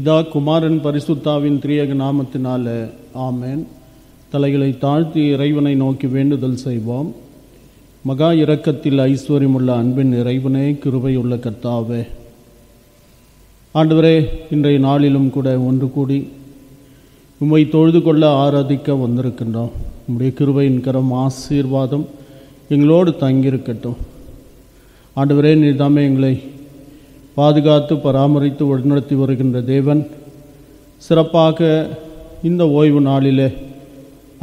பிதா குமாரன் பரிசுத்தாவின் திரியேக நாமத்தினால ஆமேன். தலைகளை தாழ்த்தி இறைவனை நோக்கி வேண்டுதல் செய்வோம். மகா இரக்கத்தில் ஐஸ்வர்யமுள்ள அன்பின் இறைவனே, கிருபையுள்ள கர்த்தாவே, ஆண்டவரே, இன்றைய நாளிலும் கூட ஒன்று கூடி உம்மை தொழுது கொள்ள ஆராதிக்க வந்திருக்கின்றோம். உம்முடைய கிருபையின் கரம் ஆசீர்வாதம் எங்களோடு தங்கியிருக்கட்டும். ஆண்டவரே, நீர்தாமே எங்களை பாதுகாத்து பராமரித்து வழிநடத்தி வருகின்ற தேவன். சிறப்பாக இந்த ஓய்வு நாளிலே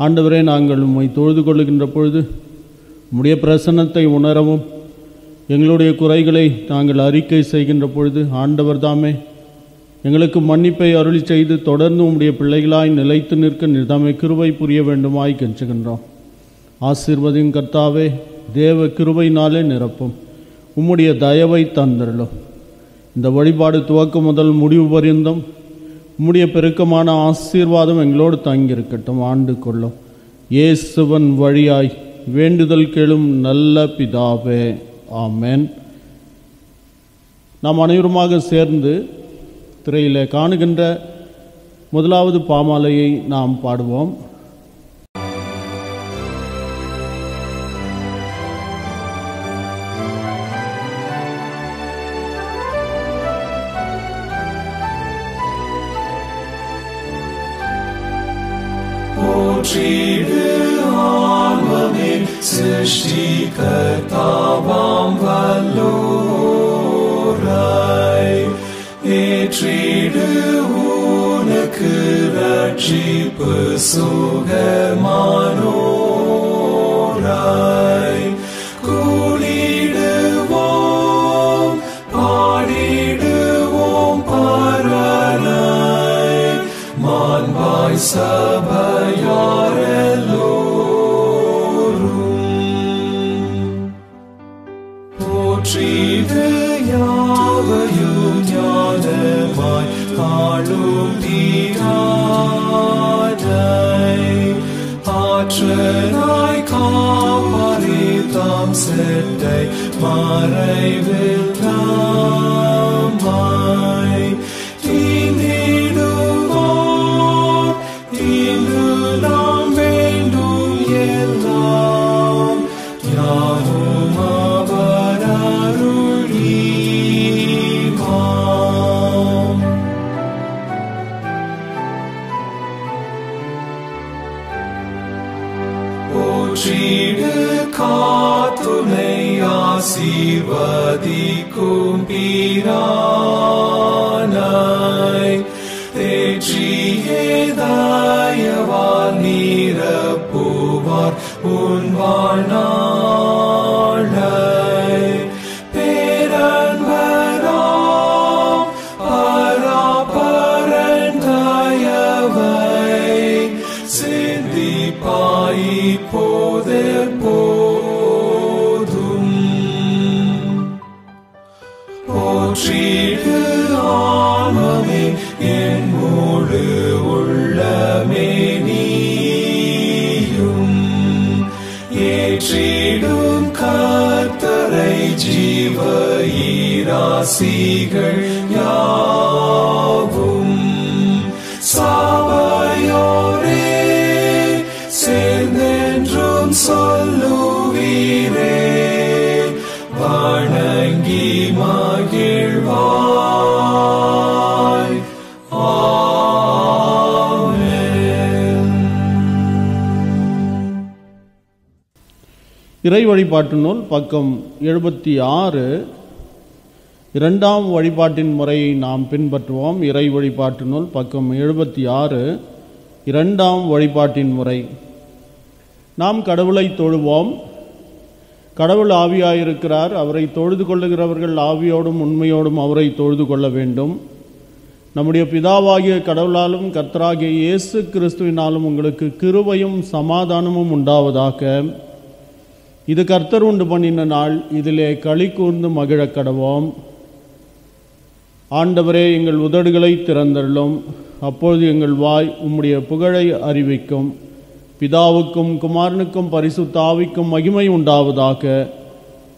ஆண்டவரே, நாங்கள் உம்மை தொழுது கொள்ளுகின்ற பொழுது உம்முடைய பிரசன்னத்தை உணரவும், எங்களுடைய குறைகளை நாங்கள் அறிக்கை செய்கின்ற பொழுது ஆண்டவர் தாமே எங்களுக்கு மன்னிப்பை அருளி செய்து தொடர்ந்து உம்முடைய பிள்ளைகளாய் நிலைத்து நிற்க நிர்தாமை கிருபை புரிய வேண்டுமாய் கெஞ்சுகின்றோம். ஆசீர்வதியும் கர்த்தாவே, தேவ கிருபையினாலே நிரப்பும், உம்முடைய தயவை தந்தருளும். இந்த வழிபாடு துவக்கம் முதல் முடிவு பரியந்தம் உம்முடைய பெருக்கமான ஆசீர்வாதம் எங்களோடு தங்கியிருக்கட்டும். ஆண்டு கொள்ளும் இயேசுவன் வழியாய் வேண்டுதல் கேளும் நல்ல பிதாவே, ஆமென். நாம் அனைவருமாக சேர்ந்து திரையிலே காணுகின்ற முதலாவது பாமாலையை நாம் பாடுவோம். சிருஷ்டிகர்த்தாவாம் வல்லோரை ஏற்றிடு உனக்கு ரட்சிப்பு சுகமானோரை கூடிடுவோம் பாடிடுவோம் பரனை மாண்பாய் சபையாரெல்லோ யாவையும் ஞானமாய் ஆளும் தீராதை ஆற்றலாய் காப்பாரி தாம் செட்டை மறைவில் தாமாய் தீந்திடுவோம். இன்று நாம் வேண்டும் எல்லாம் யாவும் காத்துணை ஆசீர்வதிக்கும் பீரானாய் தேற்றியே தயவால் நீரப்புவார் உன் வாழ்நாளை பேரன்பராம் பராபரன் தயவை சிந்திப்பாய் போதே போதும். போற்றிடு ஆன்மமே என் முழு உள்ளமே நீயும் ஏற்றிடும் கர்த்தரை ஜீவ ஈராசிகள் யாவும் சபையோரே சேர்ந்தென்றும் சொல்லுவீரே வணங்கி மகிழ்வாய். ஆமென். இறை வழிபாட்டு நூல் பக்கம் 76. இரண்டாம் வழிபாட்டின் முறையை நாம் பின்பற்றுவோம். இறை வழிபாட்டு நூல் பக்கம் 76, இரண்டாம் வழிபாட்டின் முறை. நாம் கடவுளை தொழுவோம். கடவுள் ஆவியாயிருக்கிறார். அவரை தொழுது கொள்ளுகிறவர்கள் ஆவியோடும் உண்மையோடும் அவரை தொழுது கொள்ள வேண்டும். நம்முடைய பிதாவாகிய கடவுளாலும் கர்த்தராகிய இயேசு கிறிஸ்துவினாலும் உங்களுக்கு கிருபையும் சமாதானமும் உண்டாவதாக. இது கர்த்தர் உண்டு பண்ணின நாள், இதிலே களி கூர்ந்து மகிழக் கடவோம். ஆண்டவரே, எங்கள் உதடுகளை திறந்தருளும். அப்பொழுது எங்கள் வாய் உம்முடைய புகழை அறிவிக்கும். பிதாவுக்கும் குமாரனுக்கும் பரிசுத்த ஆவிக்கும் மகிமை உண்டாவதாக.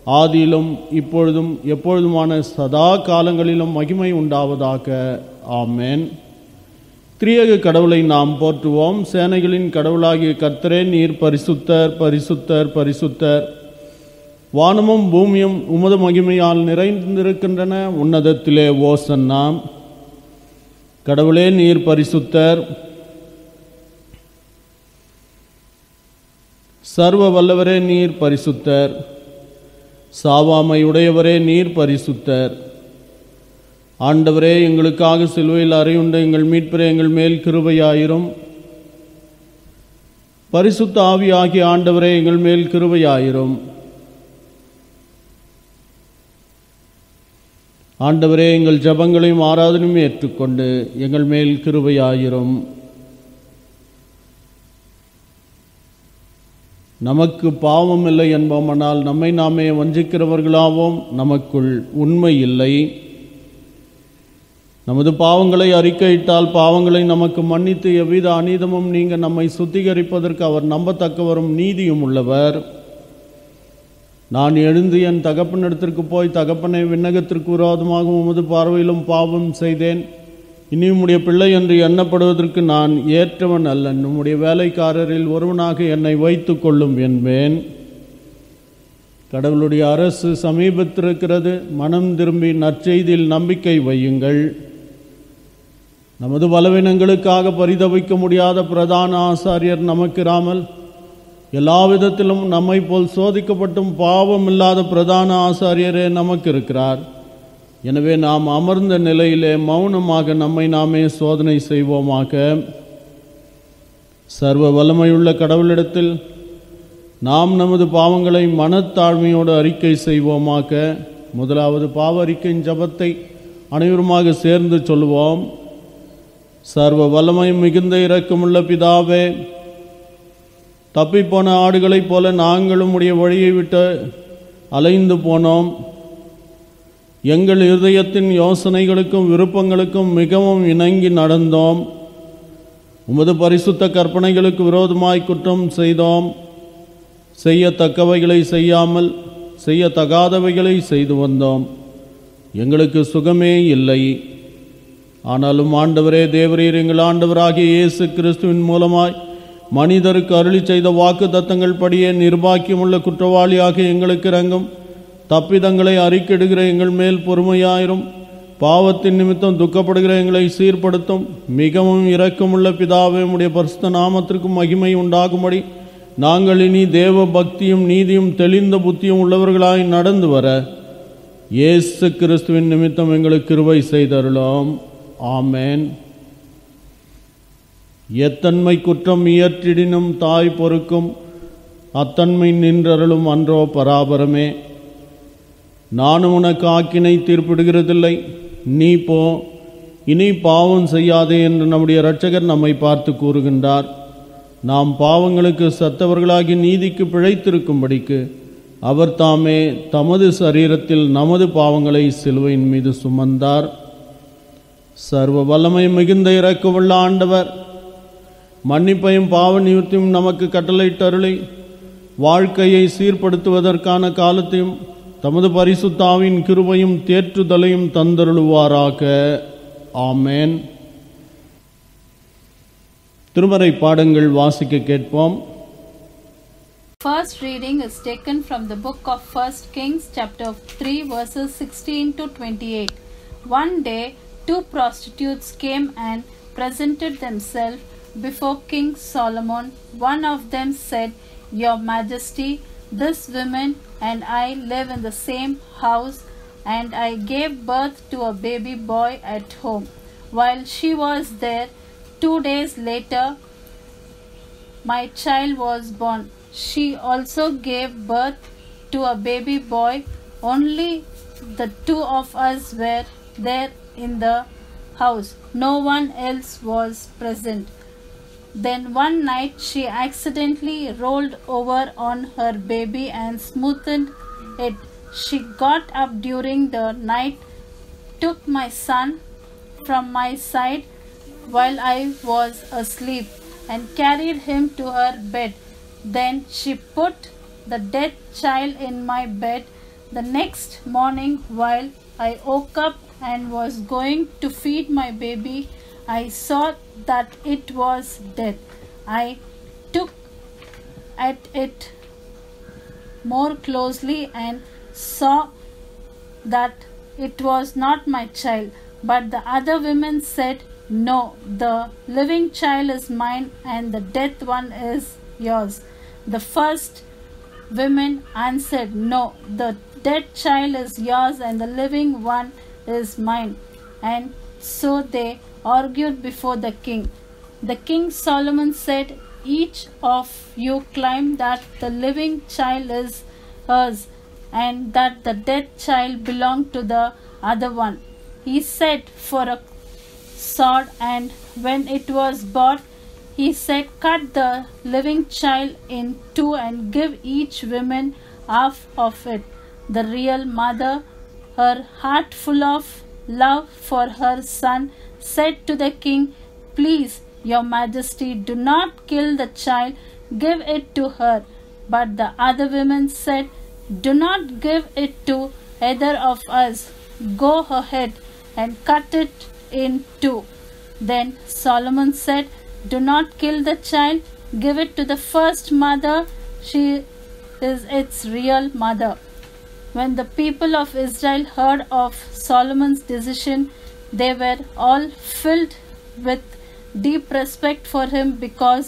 ஆதியிலும் இப்பொழுதும் எப்பொழுதுமான சதா காலங்களிலும் மகிமை உண்டாவதாக. ஆமென். திரியேக கடவுளை நாம் போற்றுவோம். சேனைகளின் கடவுளாகிய கர்த்தரே, நீர் பரிசுத்தர், பரிசுத்தர், பரிசுத்தர். வானமும் பூமியும் உமது மகிமையால் நிறைந்திருக்கின்றன. உன்னதத்திலே ஓசன்னா. கடவுளே, நீர் பரிசுத்தர். சர்வ வல்லவரே, நீர் பரிசுத்தர். சாவாமை உடையவரே, நீர் பரிசுத்தர். ஆண்டவரே, எங்களுக்காக சிலுவையில் அறையுண்ட எங்கள் மீட்பரே, எங்கள் மேல் கிருபையாயிரும். பரிசுத்த ஆவியாகிய ஆண்டவரே, எங்கள் மேல் கிருபையாயிரும். ஆண்டவரே, எங்கள் ஜெபங்களையும் ஆராதனையும் ஏற்றுக்கொண்டு எங்கள் மேல் கிருபையாயிரும். நமக்கு பாவம் இல்லை என்போமானால் நம்மை நாமே வஞ்சிக்கிறவர்களாவோம், நமக்குள் உண்மை இல்லை. நமது பாவங்களை அறிக்கையிட்டால் பாவங்களை நமக்கு மன்னித்து எவ்வித அநீதமும் நீங்க நம்மை சுத்திகரிப்பதற்கு அவர் நம்பத்தக்கவரும் நீதியும் உள்ளவர். நான் எழுந்து என் தகப்பனிடத்திற்கு போய், தகப்பனை, விண்ணகத்திற்கு விரோதமாக உமது பார்வையிலும் பாவம் செய்தேன். இனி உம்முடைய பிள்ளை என்று எண்ணப்படுவதற்கு நான் ஏற்றவன் அல்லன். உம்முடைய வேலைக்காரரில் ஒருவனாக என்னை வைத்து கொள்ளும் என்பேன். கடவுளுடைய அரசு சமீபத்திருக்கிறது. மனம் திரும்பி நற்செய்தியில் நம்பிக்கை வையுங்கள். நமது பலவீனங்களுக்காக பரிதவிக்க முடியாத பிரதான ஆசாரியர் நமக்கிராமல், எல்லா விதத்திலும் நம்மை போல் சோதிக்கப்பட்டும் பாவம் இல்லாத பிரதான ஆசாரியரே நமக்கு இருக்கிறார். எனவே நாம் அமர்ந்த நிலையிலே மௌனமாக நம்மை நாமே சோதனை செய்வோமாக. சர்வ வல்லமையுள்ள கடவுளிடத்தில் நாம் நமது பாவங்களை மனத்தாழ்மையோடு அறிக்கை செய்வோமாக. முதலாவது பாவ அறிக்கையின் ஜபத்தை அனைவருமாக சேர்ந்து சொல்லுவோம். சர்வ வல்லமை மிகுந்த இரக்கமுள்ள பிதாவே, தப்பிப்போன ஆடுகளைப் போல நாங்களும் உடைய வழியை விட்டு அலைந்து போனோம். எங்கள் இருதயத்தின் யோசனைகளுக்கும் விருப்பங்களுக்கும் மிகவும் இணங்கி நடந்தோம். உமது பரிசுத்த கற்பனைகளுக்கு விரோதமாய் குற்றம் செய்தோம். செய்யத்தக்கவைகளை செய்யாமல் செய்யத்தகாதவைகளை செய்து வந்தோம். எங்களுக்கு சுகமே இல்லை. ஆனாலும் ஆண்டவரே, தேவரீர் எங்கள் ஆண்டவராகிய இயேசு கிறிஸ்துவின் மூலமாய் மனிதருக்கு அருளி செய்த வாக்கு தத்தங்கள் படியே நிர்பாக்கியமுள்ள குற்றவாளியாக எங்களுக்கு இறங்கும். தப்பிதங்களை அறிக்கையிடுகிற எங்கள் மேல் பொறுமையாயிரும். பாவத்தின் நிமித்தம் துக்கப்படுகிற எங்களை சீர்படுத்தும். மிகவும் இரக்கமுள்ள பிதாவே, உம்முடைய பரிசுத்த நாமத்திற்கு மகிமை உண்டாகும்படி நாங்கள் இனி தேவ பக்தியும் நீதியும் தெளிந்த புத்தியும் உள்ளவர்களாய் நடந்து வர இயேசு கிறிஸ்துவின் நிமித்தம் எங்களுக்கு கிருபை செய்தருளோம். ஆமென். எத்தன்மை குற்றம் இயற்றிடினும் தாய் பொறுக்கும், அத்தன்மை நின்றருளும் அன்றோ பராபரமே. நானும் உனக்கு ஆக்கினை தீர்ப்பிடுகிறதில்லை, நீ போ, இனி பாவம் செய்யாதே என்று நம்முடைய இரட்சகர் நம்மை பார்த்து கூறுகின்றார். நாம் பாவங்களுக்கு சத்தவர்களாகி நீதிக்கு பிழைத்திருக்கும்படிக்கு அவர் தாமே தமது சரீரத்தில் நமது பாவங்களை சிலுவையின் மீது சுமந்தார். சர்வ வல்லமை மிகுந்த இரக்கமுள்ள ஆண்டவர் மன்னிப்பையும் பாவ நிவர்த்தியும் நமக்கு கட்டளையிட்டருளி வாழ்க்கையை சீர்படுத்துவதற்கான காலத்தையும் தமது பரிசுத்தாவின் கிருபையும் தேற்றுதலையும் தந்தருளுவாராக. ஆமென். திருமறை பாடங்கள் வாசிக்க கேட்போம். First reading is taken from the book of 1 Kings chapter 3 verses 16 to 28. One day, two prostitutes came and presented themselves before King Solomon. One of them said, "Your Majesty, this woman and I live in the same house, and I gave birth to a baby boy at home. While she was there, 2 days later, my child was born. She also gave birth to a baby boy. Only the two of us were there in the house. No one else was present. Then one night she accidentally rolled over on her baby and smoothed it. She got up during the night, took my son from my side while I was asleep, and carried him to her bed. Then she put the dead child in my bed. The next morning, while I woke up and was going to feed my baby, I saw that it was dead. I took at it more closely and saw that it was not my child. But the other women said, "No, the living child is mine and the dead one is yours." The first women answered, "No, the dead child is yours and the living one is mine." And so they argued before the king. The king Solomon said, "Each of you claim that the living child is hers and that the dead child belonged to the other one." He said for a sword, and when it was bought, he said, "Cut the living child in two and give each woman half of it." The real mother, her heart full of love for her son, said to the king, "Please, your majesty, do not kill the child, give it to her." But the other women said, "Do not give it to either of us. Go ahead and cut it in two." Then Solomon said, "Do not kill the child, give it to the first mother. She is its real mother." When the people of Israel heard of Solomon's decision, they were all filled with deep respect for him, because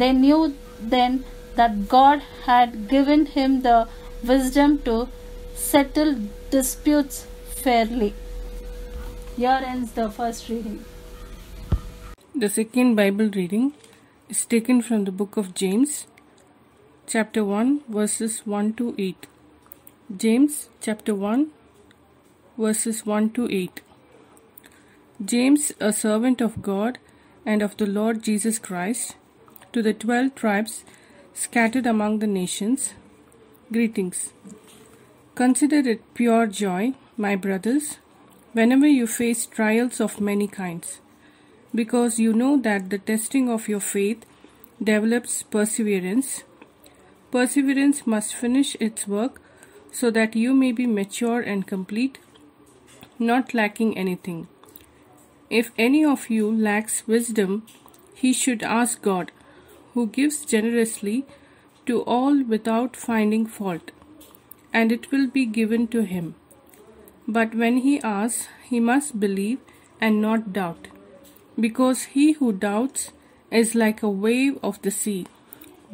they knew then that God had given him the wisdom to settle disputes fairly. Here ends the first reading. The second Bible reading is taken from the book of James, chapter 1, verses 1 to 8. James, chapter 1, verses 1 to 8. James, a servant of God and of the Lord Jesus Christ, to the 12 tribes scattered among the nations, greetings. Consider it pure joy, my brothers, whenever you face trials of many kinds, because you know that the testing of your faith develops perseverance. Perseverance must finish its work, so that you may be mature and complete, not lacking anything. If any of you lacks wisdom, he should ask God, who gives generously to all without finding fault, and it will be given to him. But when he asks, he must believe and not doubt, because he who doubts is like a wave of the sea,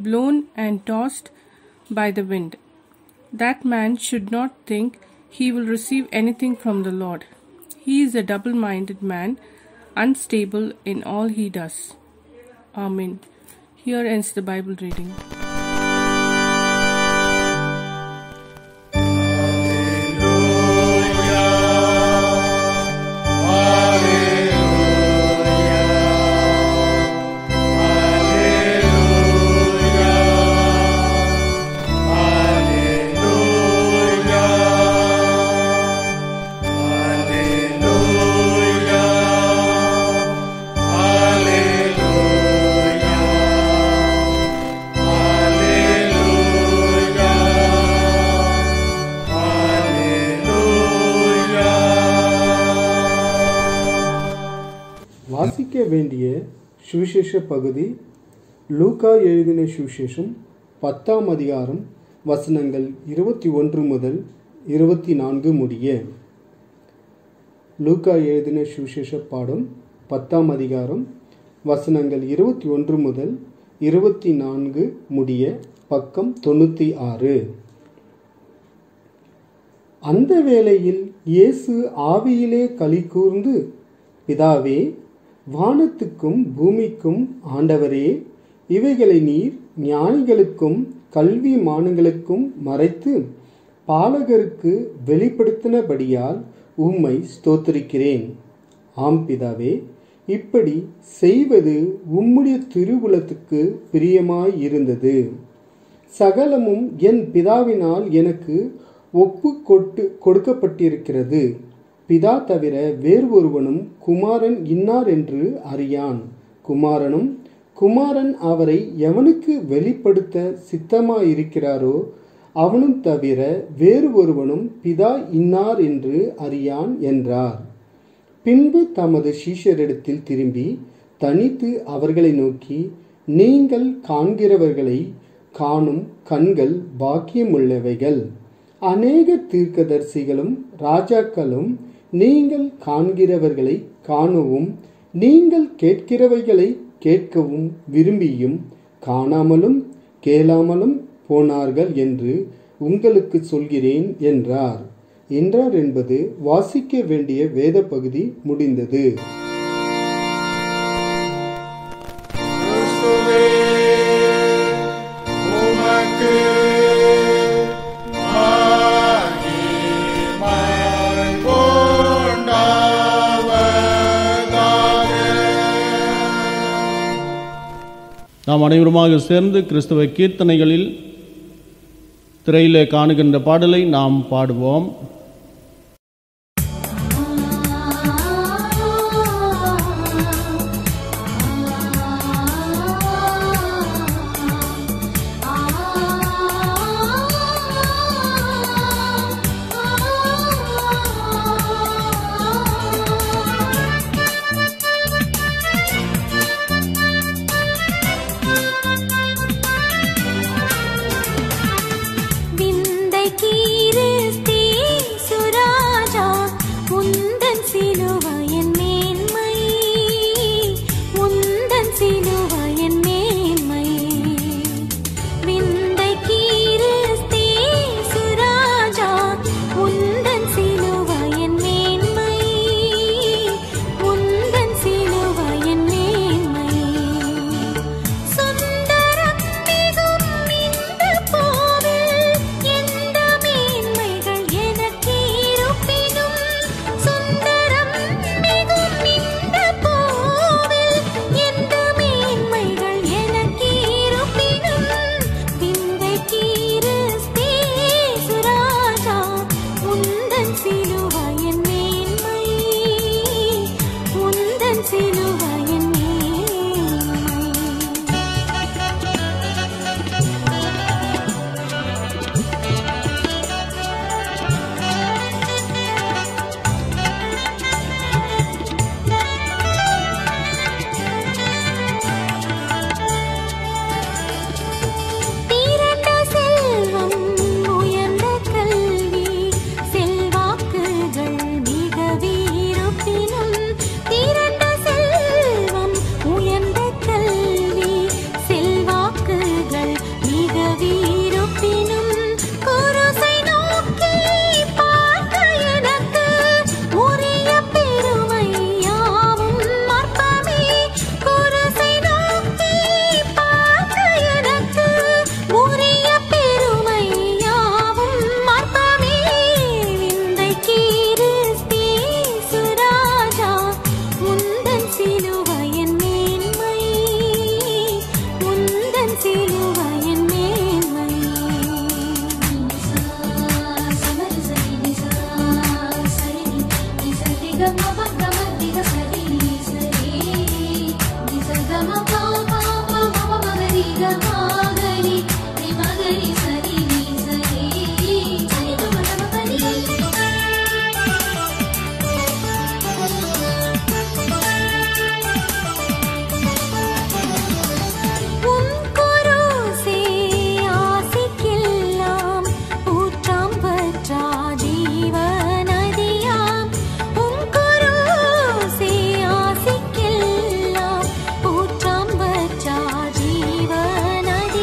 blown and tossed by the wind. That man should not think he will receive anything from the Lord. He is a double-minded man, unstable in all he does. Amen. Here ends the Bible reading. வாசிக்க வேண்டிய சுவிசேஷ பகுதி லூக்கா எழுதின சுவிசேஷம் 10ஆம் அதிகாரம் வசனங்கள் 21 முதல் 24 முடிய. லூக்கா எழுதின சுவிசேஷ பாடம் 10ஆம் அதிகாரம் வசனங்கள் 21 முதல் 24 முடிய, பக்கம் 96. அந்த வேளையில் இயேசு ஆவியிலே களி கூர்ந்து, "பிதாவே, வானத்துக்கும் பூமிக்கும் ஆண்டவரே, இவைகளை நீர் ஞானிகளுக்கும் கல்விமான்களுக்கும் மறைத்து பாலகருக்கு வெளிப்படுத்தினபடியால் உம்மை ஸ்தோத்திரிக்கிறேன். ஆம் பிதாவே, இப்படி செய்வது உம்முடைய திருவுளத்துக்கு பிரியமாயிருந்தது. சகலமும் என் பிதாவினால் எனக்கு ஒப்பு கொடுக்கப்பட்டிருக்கிறது. பிதா தவிர வேறு ஒருவனும் குமாரன் இன்னார் என்று அறியான். குமாரன் அவரை எவனுக்கு வெளிப்படுத்த சித்தமாயிருக்கிறாரோ அவனும் தவிர வேறு ஒருவனும் பிதா இன்னார் என்று அறியான் என்றார். பின்பு தமது சீஷரிடத்தில் திரும்பி தனித்து அவர்களை நோக்கி, நீங்கள் காண்கிறவர்களை காணும் கண்கள் பாக்கியமுள்ளவைகள். அநேக தீர்க்கதரிசிகளும் ராஜாக்களும் நீங்கள் காண்கிறவர்களை காணவும் நீங்கள் கேட்கிறவைகளை கேட்கவும் விரும்பியும் காணாமலும் கேளாமலும் போனார்கள் என்று உங்களுக்கு சொல்கிறேன் என்றார் என்பது வாசிக்க வேண்டிய வேத பகுதி முடிந்தது. நாம் அனைவருமாக சேர்ந்து கிறிஸ்தவ கீர்த்தனைகளில் திரையிலே காணுகின்ற பாடலை நாம் பாடுவோம். ஜீவநதி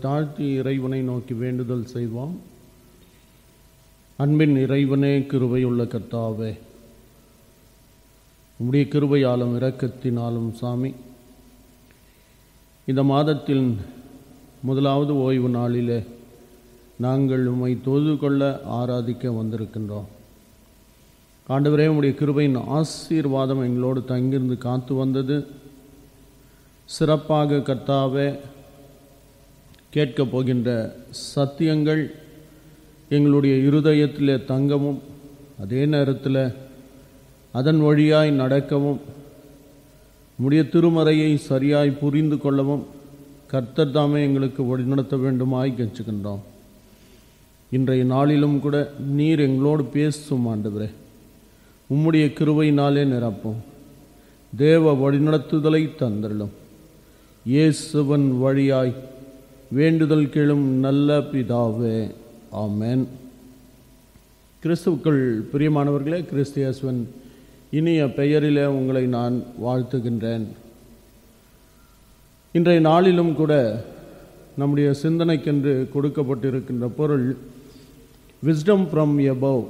தாழ்த்தி இறைவனை நோக்கி வேண்டுதல் செய்வோம். அன்பின் இறைவனே, கிருபையுள்ள கர்த்தாவே, உம்முடைய கிருபையாலும் இரக்கத்தினாலும் சாமி, இந்த மாதத்தின் முதலாவது ஓய்வு நாளிலே நாங்கள் உம்மை தொழுது கொள்ள ஆராதிக்க வந்திருக்கின்றோம். ஆண்டவரே, உம்முடைய கிருபையின் ஆசீர்வாதம் எங்களோடு தங்கியிருந்து காத்து வந்தது. சிறப்பாக கர்த்தாவே, கேட்கப் போகின்ற சத்தியங்கள் எங்களுடைய இருதயத்திலே தங்கவும், அதே நேரத்தில் அதன் வழியாய் நடக்கவும், உம்முடைய திருமறையை சரியாய் புரிந்து கொள்ளவும் கர்த்தர் தாமே எங்களுக்கு வழிநடத்த வேண்டுமாய் கெஞ்சுகின்றோம். இன்றைய நாளிலும் கூட நீர் எங்களோடு பேசும் ஆண்டவரே, உம்முடைய கிருபையினாலே நிரப்பும். தேவ வழிநடத்துதலை தந்தருளும். இயேசுவின் வழியாய் வேண்டுதல் கேளும் நல்ல பிதாவே, ஆமென். கிறிஸ்துவுக்குள் பிரியமானவர்களே, கிறிஸ்து இயேசுவின் இனிய பெயரிலே உங்களை நான் வாழ்த்துகின்றேன். இன்றைய நாளிலும் கூட நம்முடைய சிந்தனைக்கென்று கொடுக்கப்பட்டிருக்கின்ற பொருள் விஸ்டம் ஃப்ரம் எபவ்,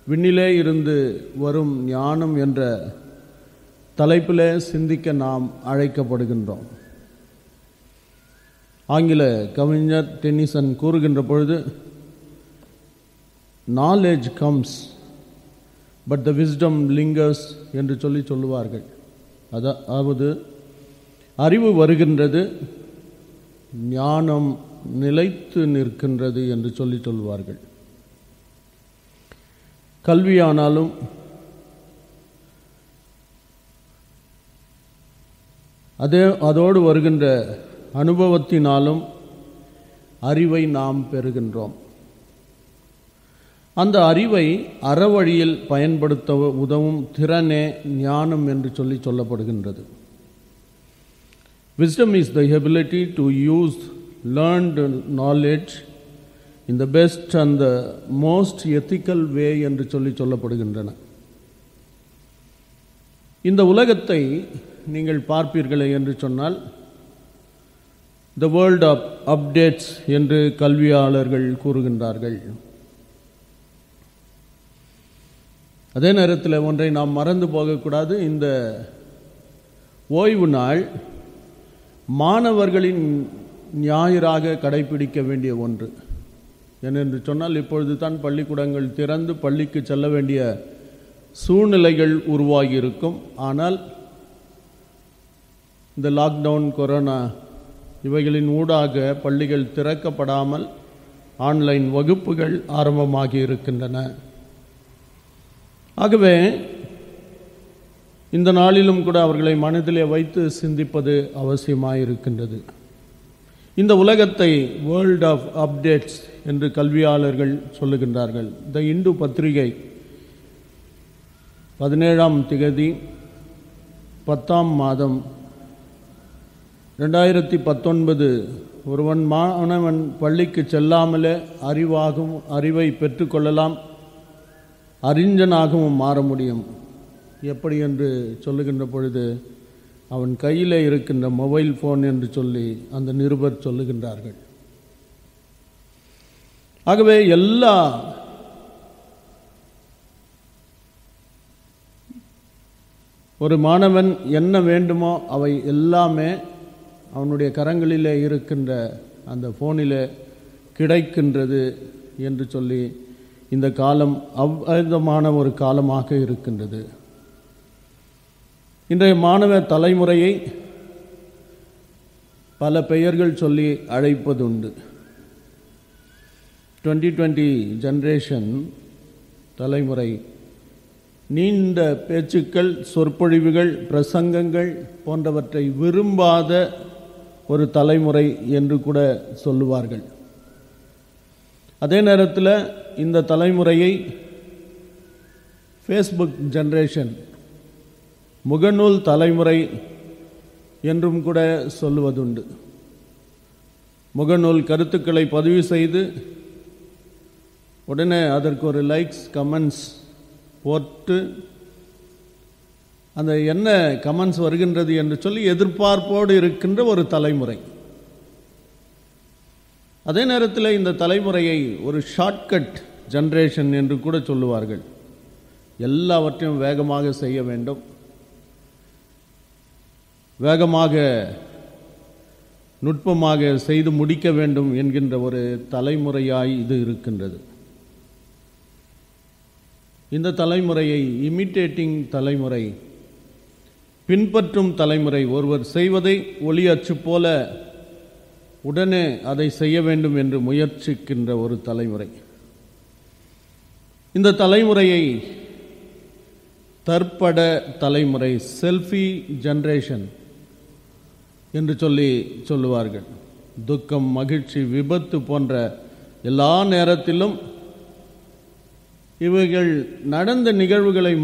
விண்ணிலே இருந்து வரும் ஞானம் என்ற தலைப்பிலே சிந்திக்க நாம் அழைக்கப்படுகின்றோம். ஆங்கில கவிஞர் டென்னிசன் கூறுகின்ற பொழுது, knowledge comes but the wisdom linkers என்று சொல்லுவார்கள். அதாவது அறிவு வருகின்றது, ஞானம் நிலைத்து நிற்கின்றது என்று சொல்லுவார்கள். கல்வியானாலும் அதோடு வருகின்ற அனுபவத்தினாலும் அறிவை நாம் பெறுகின்றோம். அந்த அறிவை அறவழியில் பயன்படுத்த உதவும் திறனே ஞானம் என்று சொல்லப்படுகின்றது. Wisdom is the ability to use learned knowledge in the best and the most ethical way என்று சொல்லப்படுகின்றன. இந்த உலகத்தை நீங்கள் பார்ப்பீர்களே என்று சொன்னால், the world of updates என்று கல்வியாளர்கள் கூறுகின்றார்கள். அதே நேரத்தில் ஒன்றை நாம் மறந்து போகக்கூடாது. இந்த ஓய்வு நாள் மாணவர்களின் ஞாயிறாக கடைபிடிக்க வேண்டிய ஒன்று. ஏனென்று சொன்னால், இப்பொழுது தான் பள்ளிக்கூடங்கள் திறந்து பள்ளிக்கு செல்ல வேண்டிய சூழ்நிலைகள் உருவாகி இருக்கும். ஆனால் இந்த லாக்டவுன், கொரோனா இவைகளின் ஊடாக பள்ளிகள் திறக்கப்படாமல் ஆன்லைன் வகுப்புகள் ஆரம்பமாகி இருக்கின்றன. ஆகவே இந்த நாளிலும் கூட அவர்களை மனதிலே வைத்து சிந்திப்பது அவசியமாயிருக்கின்றது. இந்த உலகத்தை வேர்ல்ட் ஆஃப் அப்டேட்ஸ் என்று கல்வியாளர்கள் சொல்லுகின்றார்கள். த இந்து பத்திரிகை 17ஆம் திகதி 10ஆம் மாதம் 2019, ஒருவன் மாணவன் பள்ளிக்கு செல்லாமலே அறிவை பெற்றுக்கொள்ளலாம், அறிஞனாகவும் மாற முடியும். எப்படி என்று சொல்லுகின்ற பொழுது, அவன் கையிலே இருக்கின்ற மொபைல் ஃபோன் என்று சொல்லி அந்த நிருபர் சொல்லுகின்றார்கள். ஆகவே எல்லா ஒரு மாணவன் என்ன வேண்டுமோ அவை எல்லாமே அவனுடைய கரங்களிலே இருக்கின்ற அந்த ஃபோனிலே கிடைக்கின்றது என்று சொல்லி இந்த காலம் அவ்விதமான ஒரு காலமாக இருக்கின்றது. இன்றைய மாணவ தலைமுறையை பல பெயர்கள் சொல்லி அழைப்பதுண்டு. 2020 ஜெனரேஷன் தலைமுறை நீண்ட பேச்சுக்கள், சொற்பொழிவுகள், பிரசங்கங்கள் போன்றவற்றை விரும்பாத ஒரு தலைமுறை என்று கூட சொல்லுவார்கள். அதே நேரத்தில் இந்த தலைமுறையை ஃபேஸ்புக் ஜெனரேஷன், முகநூல் தலைமுறை என்றும் கூட சொல்லுவதுண்டு. முகநூல் கருத்துக்களை பதிவு செய்து உடனே அதற்கு ஒரு லைக்ஸ், கமெண்ட்ஸ் போட்டு அந்த என்ன கமெண்ட்ஸ் வருகின்றது என்று சொல்லி எதிர்பார்ப்போடு இருக்கின்ற ஒரு தலைமுறை. அதே நேரத்தில் இந்த தலைமுறையை ஒரு ஷார்ட்கட் ஜெனரேஷன் என்று கூட சொல்லுவார்கள். எல்லாவற்றையும் வேகமாக செய்ய வேண்டும், வேகமாக நுட்பமாக செய்து முடிக்க வேண்டும் என்கின்ற ஒரு தலைமுறையாய் இது இருக்கின்றது. இந்த தலைமுறையை இமிட்டேட்டிங் தலைமுறை, பின்பற்றும் தலைமுறை, ஒருவர் செய்வதை ஒளி அச்சு போல உடனே அதை செய்ய வேண்டும் என்று முயற்சிக்கின்ற ஒரு தலைமுறை. இந்த தலைமுறையை தற்பட தலைமுறை, செல்ஃபி ஜெனரேஷன் என்று சொல்லுவார்கள். துக்கம், மகிழ்ச்சி, விபத்து போன்ற எல்லா நேரத்திலும் இவைகள் நடந்த நிகழ்வுகளை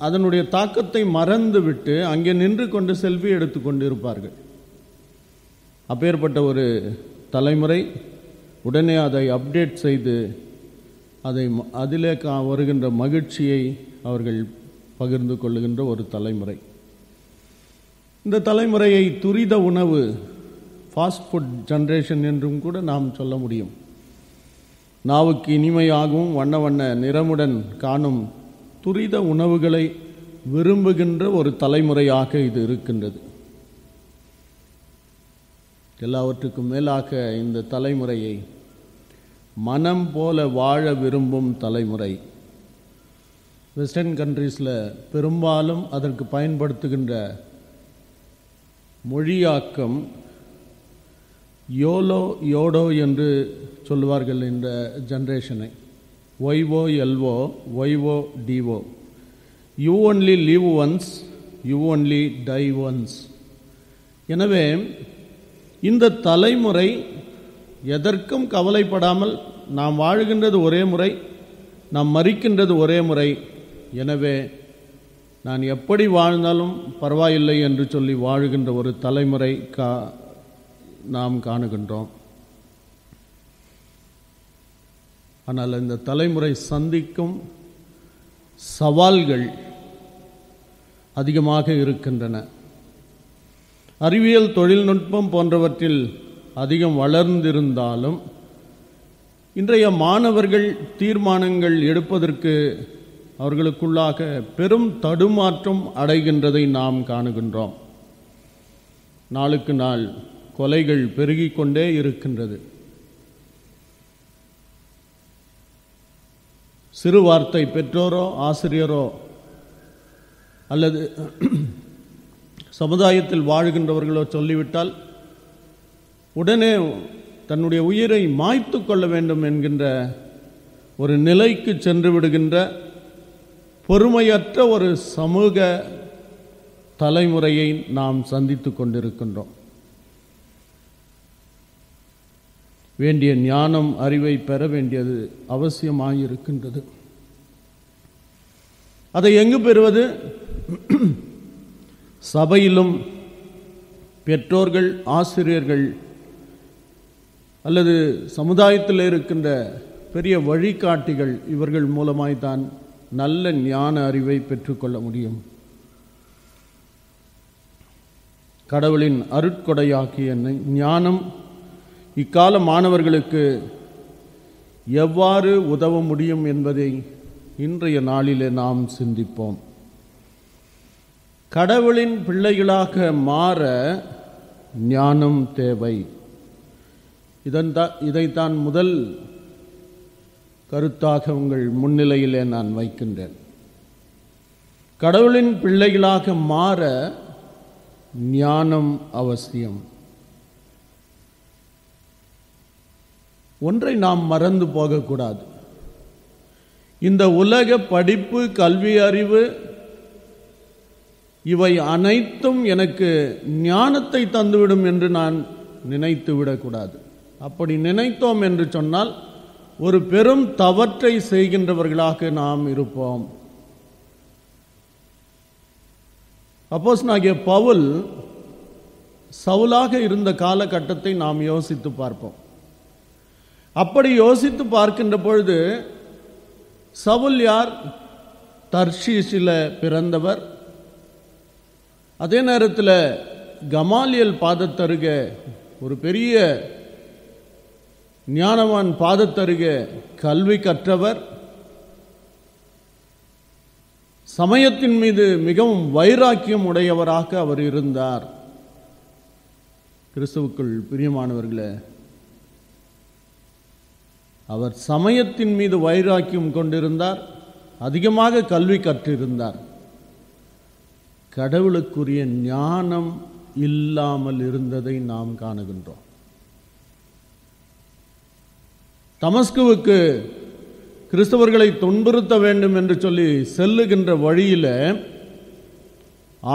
அதனுடைய தாக்கத்தை மறந்துவிட்டு அங்கே நின்று கொண்டு செல்ஃபி எடுத்துக்கொண்டு இருப்பார்கள். அப்பேற்பட்ட ஒரு தலைமுறை உடனே அதை அப்டேட் செய்து அதிலே வருகின்ற மகிழ்ச்சியை அவர்கள் பகிர்ந்து கொள்ளுகின்ற ஒரு தலைமுறை. இந்த தலைமுறையை துரித உணவு, ஃபாஸ்ட் ஃபுட் ஜெனரேஷன் என்றும் கூட நாம் சொல்ல முடியும். நாவுக்கு இனிமையாகவும் வண்ண வண்ண நிறமுடன் காணும் துரித உணவுகளை விரும்புகின்ற ஒரு தலைமுறையாக இது இருக்கின்றது. எல்லாவற்றுக்கும் மேலாக இந்த தலைமுறையை மனம் போல வாழ விரும்பும் தலைமுறை. வெஸ்டர்ன் கண்ட்ரீஸில் பெரும்பாலும் அதற்கு பயன்படுத்துகின்ற மொழியாக்கம் யோலோ யோடோ என்று சொல்லுவார்கள். இந்த ஜெனரேஷனை YOLO YODO, you only live once, you only die once. எனவே இந்த தலைமுறை எதற்கும் கவலைப்படாமல் நாம் வாழுகின்றது ஒரே முறை, நாம் மரிக்கின்றது ஒரே முறை. எனவே நான் எப்படி வாழ்ந்தாலும் பரவாயில்லை என்று சொல்லி வாழுகின்ற ஒரு தலைமுறை நாம் காணுகின்றோம். ஆனால் இந்த தலைமுறை சந்திக்கும் சவால்கள் அதிகமாக இருக்கின்றன. அறிவியல், தொழில்நுட்பம் போன்றவற்றில் அதிகம் வளர்ந்திருந்தாலும் இன்றைய மாணவர்கள் தீர்மானங்கள் எடுப்பதற்கு அவர்களுக்குள்ளாக பெரும் தடுமாற்றம் அடைகின்றதை நாம் காணுகின்றோம். நாளுக்கு நாள் கொலைகள் பெருகிக் கொண்டே இருக்கின்றது. சிறு வார்த்தை பெற்றோரோ ஆசிரியரோ அல்லது சமுதாயத்தில் வாழுகின்றவர்களோ சொல்லிவிட்டால் உடனே தன்னுடைய உயிரை மாய்த்து கொள்ள வேண்டும் என்கின்ற ஒரு நிலைக்கு சென்று விடுகின்ற பொறுமையற்ற ஒரு சமூக தலைமுறையை நாம் சந்தித்து கொண்டிருக்கின்றோம். வேண்டிய ஞானம், அறிவை பெற வேண்டியது அவசியமாயிருக்கின்றது. அதை எங்கு பெறுவது? சபையிலும் பெற்றோர்கள், ஆசிரியர்கள் அல்லது சமுதாயத்தில் இருக்கின்ற பெரிய வழிகாட்டிகள், இவர்கள் மூலமாய்தான் நல்ல ஞான அறிவை பெற்றுக்கொள்ள முடியும். கடவுளின் அருட்கொடையாகிய ஞானம் இக்கால மாணவர்களுக்கு எவ்வாறு உதவ முடியும் என்பதை இன்றைய நாளிலே நாம் சிந்திப்போம். கடவுளின் பிள்ளைகளாக மாற ஞானம் தேவை. இதைத்தான் முதல் கருத்தாக உங்கள் முன்னிலையிலே நான் வைக்கின்றேன். கடவுளின் பிள்ளைகளாக மாற ஞானம் அவசியம். ஒன்றை நாம் மறந்து போகக்கூடாது. இந்த உலக படிப்பு, கல்வி, அறிவு இவை அனைத்தும் எனக்கு ஞானத்தை தந்துவிடும் என்று நான் நினைத்து விடக்கூடாது. அப்படி நினைத்தோம் என்று சொன்னால் ஒரு பெரும் தவற்றை செய்கின்றவர்களாக நாம் இருப்போம். அப்போஸ்தலனாகிய பவுல் சவுலாக இருந்த காலகட்டத்தை நாம் யோசித்து பார்ப்போம். அப்படி யோசித்து பார்க்கின்ற பொழுது சவுல் யார்? தர்ஷீசில் பிறந்தவர். அதே நேரத்தில் கமாலியல் பாதத்தருக ஒரு பெரிய ஞானவான் பாதத்தருகே கல்வி கற்றவர், சமயத்தின் மீது மிகவும் வைராக்கியம் உடையவராக அவர் இருந்தார். கிறிஸ்துவுக்குள் பிரியமானவர்களே, அவர் சமயத்தின் மீது வைராக்கியம் கொண்டிருந்தார், அதிகமாக கல்வி கற்றிருந்தார். கடவுளுக்குரிய ஞானம் இல்லாமல் இருந்ததை நாம் காணுகின்றோம். தமஸ்குவுக்கு கிறிஸ்தவர்களை துன்புறுத்த வேண்டும் என்று சொல்லி செல்லுகின்ற வழியில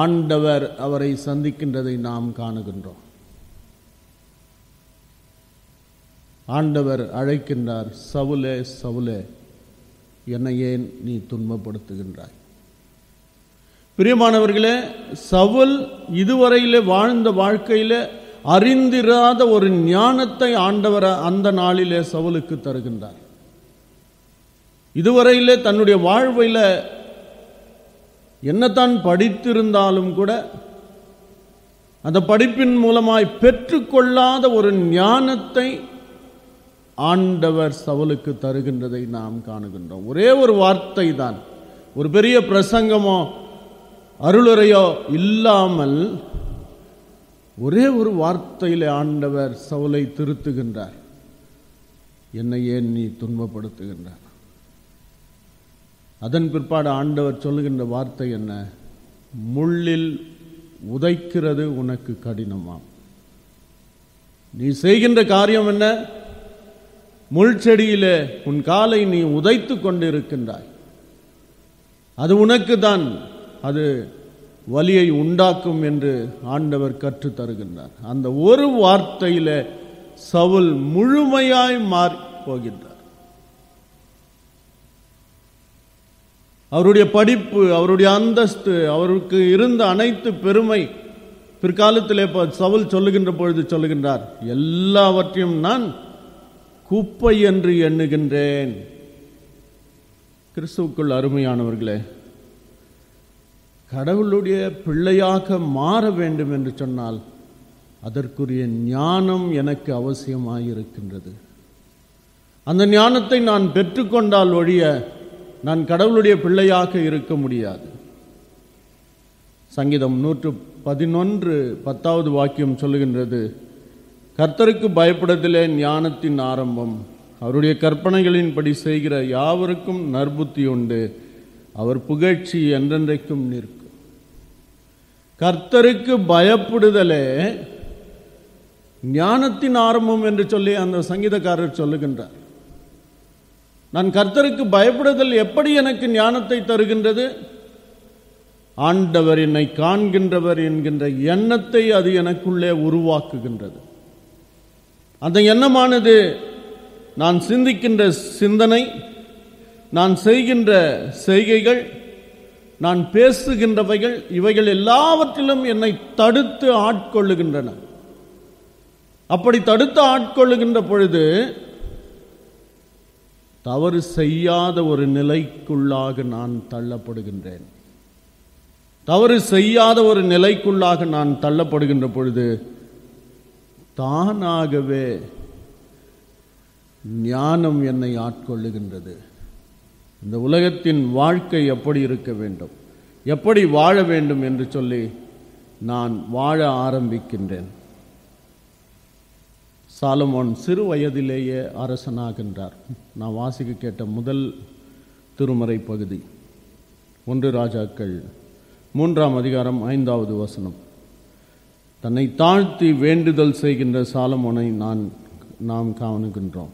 ஆண்டவர் அவரை சந்திக்கின்றதை நாம் காணுகின்றோம். ஆண்டவர் அழைக்கின்றார், சவுலே சவுலே, என்னை ஏன் நீ துன்பப்படுத்துகின்றாய்? பிரியமானவர்களே, சவுல் இதுவரையிலே வாழ்ந்த வாழ்க்கையிலே அறிந்திராத ஒரு ஞானத்தை ஆண்டவர் அந்த நாளிலே சவுலுக்கு தருகின்றார். இதுவரையிலே தன்னுடைய வாழ்வையில் என்னத்தான் படித்திருந்தாலும் கூட அந்த படிப்பின் மூலமாய் பெற்றுக்கொள்ளாத ஒரு ஞானத்தை ஆண்டவர் சவுலுக்கு தருகின்றதை நாம் காணுகின்றோம். ஒரே ஒரு வார்த்தை தான், ஒரு பெரிய பிரசங்கமோ அருளுரையோ இல்லாமல் ஒரே ஒரு வார்த்தையிலே ஆண்டவர் சவுலை திருத்துகின்றார். என்னை ஏன் நீ துன்பப்படுத்துகின்றார்? அதன் பிற்பாடு ஆண்டவர் சொல்லுகின்ற வார்த்தை என்ன? முள்ளில் உதைக்கிறது உனக்கு கடினமாம். நீ செய்கின்ற காரியம் என்ன? முள் செடியிலே உன் காலை நீ உதைத்து கொண்டிருக்கின்றாய். அது உனக்கு தான் அது வலியை உண்டாக்கும் என்று ஆண்டவர் கற்று தருகின்றார். அந்த ஒரு வார்த்தையில சவுல் முழுமையாய் மாறி போகின்றார். அவருடைய படிப்பு, அவருடைய அந்தஸ்து, அவருக்கு இருந்த அனைத்து பெருமை, பிற்காலத்திலே சவுல் சொல்லுகின்ற பொழுது சொல்லுகின்றார், எல்லாவற்றையும் நான் குப்பை என்று எண்ணுகின்றேன். கிறிஸ்துவுக்குள் அருமையானவர்களே, கடவுளுடைய பிள்ளையாக மாற வேண்டும் என்று சொன்னால் அதற்குரிய ஞானம் எனக்கு அவசியமாயிருக்கின்றது. அந்த ஞானத்தை நான் பெற்றுக்கொண்டால் ஒழிய நான் கடவுளுடைய பிள்ளையாக இருக்க முடியாது. சங்கீதம் 111:10 வாக்கியம் சொல்லுகின்றது, கர்த்தருக்கு பயப்படுதலே ஞானத்தின் ஆரம்பம், அவருடைய கற்பனைகளின்படி செய்கிற யாவருக்கும் நற்புத்தி உண்டு, அவர் புகழ்ச்சி என்றென்றைக்கும் நிற்கும். கர்த்தருக்கு பயப்படுதலே ஞானத்தின் ஆரம்பம் என்று சொல்லி அந்த சங்கீதக்காரர் சொல்லுகின்றார். நான் கர்த்தருக்கு பயப்படுதல் எப்படி எனக்கு ஞானத்தை தருகின்றது? ஆண்டவர் என்னை காண்கின்றவர் என்கின்ற எண்ணத்தை அது எனக்குள்ளே உருவாக்குகின்றது. அந்த எண்ணமானது நான் சிந்திக்கின்ற சிந்தனை, நான் செய்கின்ற செய்கைகள், நான் பேசுகின்றவைகள், இவைகள் எல்லாவற்றிலும் என்னை தடுத்து ஆட்கொள்ளுகின்றன. அப்படி தடுத்து ஆட்கொள்ளுகின்ற பொழுது தவறு செய்யாத ஒரு நிலைக்குள்ளாக நான் தள்ளப்படுகின்றேன். தவறு செய்யாத ஒரு நிலைக்குள்ளாக நான் தள்ளப்படுகின்ற பொழுது தானாகவே ஞானம் என்னை ஆட்கொள்ளுகின்றது. இந்த உலகத்தின் வாழ்க்கை எப்படி இருக்க வேண்டும், எப்படி வாழ வேண்டும் என்று சொல்லி நான் வாழ ஆரம்பிக்கின்றேன். சாலமோன் சிறு வயதிலேயே அரசனாகின்றார். நான் வாசிக்க கேட்ட முதல் திருமறை பகுதி 1 ராஜாக்கள் 3:5 தன்னை தாழ்த்தி வேண்டுதல் செய்கின்ற சாலமோனை நாம் காணுகின்றோம்.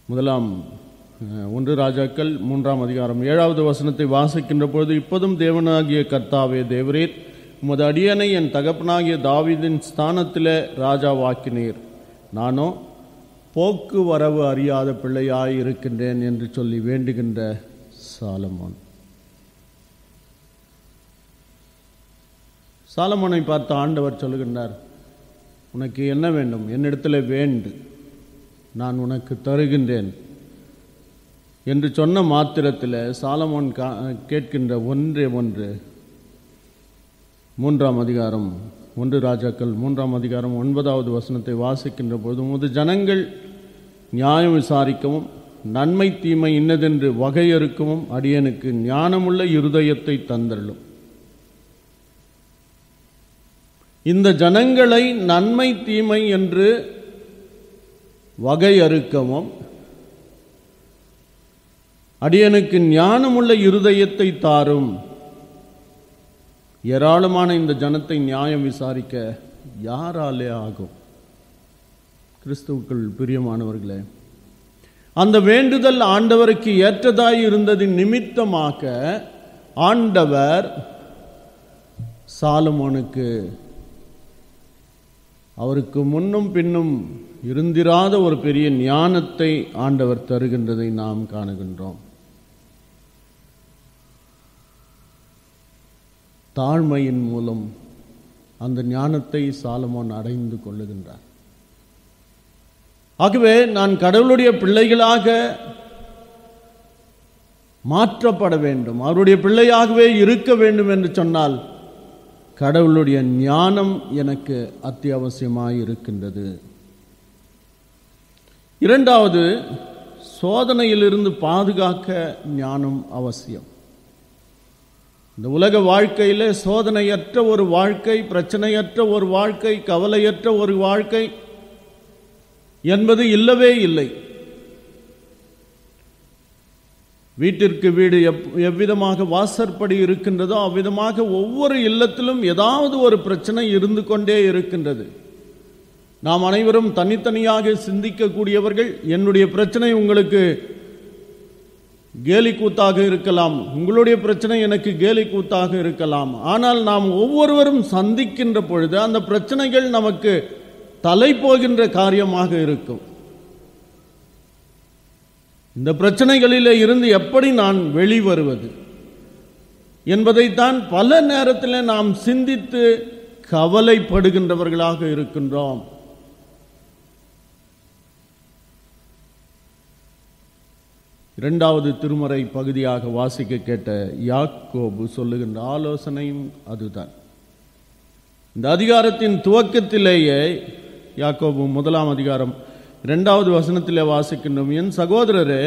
1 ராஜாக்கள் 3:7 வாசிக்கின்ற பொழுது, இப்போதும் தேவனாகிய கர்த்தாவே தேவரீர், உமது அடியனை என் தகப்பனாகிய தாவீதின் ஸ்தானத்திலே ராஜாவாக்கினீர், நானோ போக்குவரவு அறியாத பிள்ளையாய் இருக்கின்றேன் என்று சொல்லி வேண்டுகின்ற சாலமோன். சாலமோனை பார்த்து ஆண்டவர் சொல்லுகின்றார், உனக்கு என்ன வேண்டும்? என்னிடத்தில் வேண்டு, நான் உனக்கு தருகின்றேன் என்று சொன்ன மாத்திரத்தில் சாலமோன் கேட்கின்ற ஒன்றே ஒன்று, 3 1 ராஜாக்கள் 3ஆம் அதிகாரம் 9வது வசனத்தை வாசிக்கின்ற போது, உமது ஜனங்கள் நியாயம் விசாரிக்கவும் நன்மை தீமை இன்னதென்று வகையறுக்கவும் அடியனுக்கு ஞானமுள்ள இருதயத்தை தந்தள்ளும். இந்த ஜனங்களை நன்மை தீமை என்று வகையறுக்கவும் அடியனுக்கு ஞானமுள்ள இருதயத்தை தாரும். ஏராளமான இந்த ஜனத்தை நியாயம் விசாரிக்க யாராலே ஆகும்? கிறிஸ்துவுக்குள் பிரியமானவர்களே, அந்த வேண்டுதல் ஆண்டவருக்கு ஏற்றதாய் இருந்ததின் நிமித்தமாக ஆண்டவர் சாலமோனுக்கு அவருக்கு முன்னும் பின்னும் இருந்திராத ஒரு பெரிய ஞானத்தை ஆண்டவர் தருகின்றதை நாம் காணுகின்றோம். தாழ்மையின் மூலம் அந்த ஞானத்தை சாலமோன் அடைந்து கொள்ளுகின்றார். ஆகவே நான் கடவுளுடைய பிள்ளைகளாக மாற்றப்பட வேண்டும், அவருடைய பிள்ளையாகவே இருக்க வேண்டும் என்று சொன்னால் கடவுளுடைய ஞானம் எனக்கு அத்தியாவசியமாய் இருக்கின்றது. இரண்டாவது, சோதனையிலிருந்து பாதுகாக்க ஞானம் அவசியம். இந்த உலக வாழ்க்கையிலே சோதனையற்ற ஒரு வாழ்க்கை, பிரச்சனையற்ற ஒரு வாழ்க்கை, கவலையற்ற ஒரு வாழ்க்கை என்பது இல்லவே இல்லை. வீட்டிற்கு வீடு எவ்விதமாக வாசற்படி இருக்கின்றதோ அவ்விதமாக ஒவ்வொரு இல்லத்திலும் ஏதாவது ஒரு பிரச்சனை இருந்து கொண்டே இருக்கின்றது. நாம் அனைவரும் தனித்தனியாக சிந்திக்கக்கூடியவர்கள். என்னுடைய பிரச்சனை உங்களுக்கு கேலி கூத்தாக இருக்கலாம், உங்களுடைய பிரச்சனை எனக்கு கேலி கூத்தாக இருக்கலாம். ஆனால் நாம் ஒவ்வொருவரும் சந்திக்கின்ற பொழுது அந்த பிரச்சனைகள் நமக்கு தலை போகின்ற காரியமாக இருக்கும். இந்த பிரச்சனைகளிலே இருந்து எப்படி நான் வெளிவருவது என்பதைத்தான் பல நேரத்தில் நாம் சிந்தித்து கவலைப்படுகின்றவர்களாக இருக்கின்றோம். இரண்டாவது திருமறை பகுதியாக வாசிக்க கேட்ட யாக்கோபு சொல்லுகின்ற ஆலோசனையும் அதுதான். இந்த அதிகாரத்தின் துவக்கத்திலேயே யாக்கோபு 1ஆம் அதிகாரம் 2வது வசனத்திலே வாசிக்கின்றோம், என் சகோதரரே,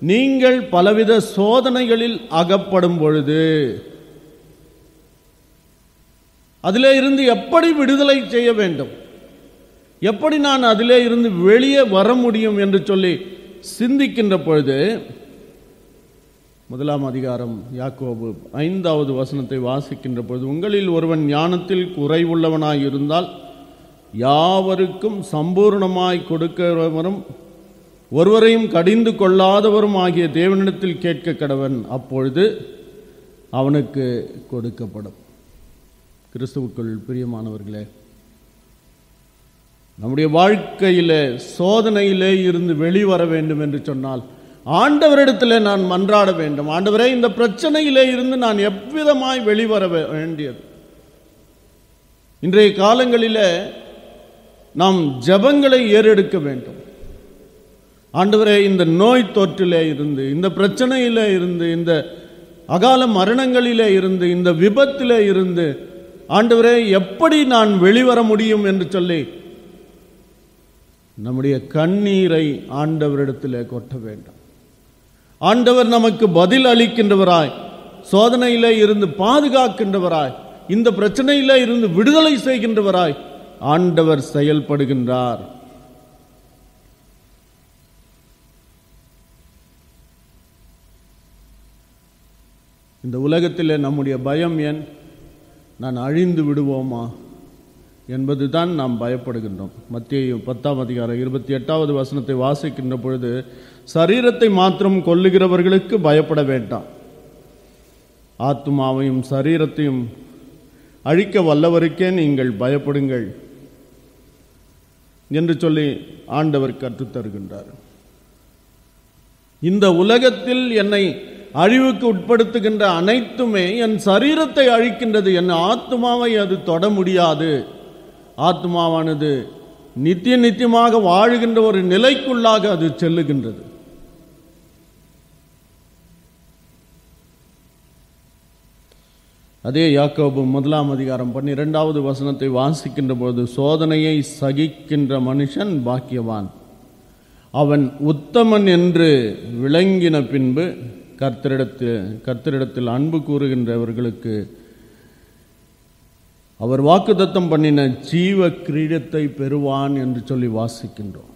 நீங்கள் பலவித சோதனைகளில் அகப்படும் பொழுது அதிலே இருந்து எப்படி விடுதலை செய்ய வேண்டும், எப்படி நான் அதிலே இருந்து வெளியே வர முடியும் என்று சொல்லி சிந்திக்கின்ற பொழுது 1ஆம் அதிகாரம் யாக்கோபு 5வது வசனத்தை வாசிக்கின்ற பொழுது, உங்களில் ஒருவன் ஞானத்தில் குறைவுள்ளவனாய் இருந்தால் யாவருக்கும் சம்பூர்ணமாய் கொடுக்கிறவரும் ஒருவரையும் கடிந்து கொள்ளாதவரும் ஆகிய தேவனிடத்தில் கேட்க கடவன், அப்பொழுது அவனுக்கு கொடுக்கப்படும். கிறிஸ்துவுக்குள் பிரியமானவர்களே, நம்முடைய வாழ்க்கையிலே சோதனையிலே இருந்து வெளிவர வேண்டும் என்று சொன்னால் ஆண்டவரிடத்திலே நான் மன்றாட வேண்டும். ஆண்டவரே, இந்த பிரச்சனையிலே இருந்து நான் எவ்விதமாய் வெளிவர வேண்டியது? இன்றைய காலங்களிலே நாம் ஜெபங்களை ஏறெடுக்க வேண்டும். ஆண்டவரே, இந்த நோய் தொற்றிலே இருந்து, இந்த பிரச்சனையிலே இருந்து, இந்த அகால மரணங்களிலே இருந்து, இந்த விபத்திலே இருந்து ஆண்டவரே எப்படி நான் வெளிவர முடியும் என்று சொல்லி நம்முடைய கண்ணீரை ஆண்டவரிடத்திலே கொட்ட வேண்டும். ஆண்டவர் நமக்கு பதில் அளிக்கின்றவராய், சோதனையிலே இருந்து பாதுகாக்கின்றவராய், இந்த பிரச்சனையிலே இருந்து விடுதலை செய்கின்றவராய் ஆண்டவர் செயல்படுகின்றார். இந்த உலகத்திலே நம்முடைய பயம் ஏன்? நான் அழிந்து விடுவோமா என்பதுதான் நாம் பயப்படுகின்றோம். மத்தேயு 10ஆம் அதிகாரம் 28வது வசனத்தை வாசிக்கின்ற பொழுது, சரீரத்தை மாத்திரம் கொல்லுகிறவர்களுக்கு பயப்பட வேண்டாம், ஆத்துமாவையும் சரீரத்தையும் அழிக்க வல்லவருக்கே நீங்கள் பயப்படுங்கள் என்று சொல்லி ஆண்டவர் கற்றுத்தருகின்றார். இந்த உலகத்தில் என்னை அழிவுக்கு உட்படுத்துகின்ற அனைத்துமே என் சரீரத்தை அழிக்கின்றது, என் ஆத்மாவை அது தொட முடியாது. ஆத்மாவானது நித்தியமாக வாழுகின்ற ஒரு நிலைக்குள்ளாக அது செல்லுகின்றது. அதே யாக்கோபு 1 அதிகாரம் 12வது வசனத்தை வாசிக்கின்ற போது, சோதனையை சகிக்கின்ற மனுஷன் பாக்கியவான், அவன் உத்தமன் என்று விளங்கின பின்பு கர்த்தரிடத்தில் அன்பு கூறுகின்றவர்களுக்கு அவர் வாக்குத்தத்தம் பண்ணின ஜீவ கிரீடத்தை பெறுவான் என்று சொல்லி வாசிக்கின்றோம்.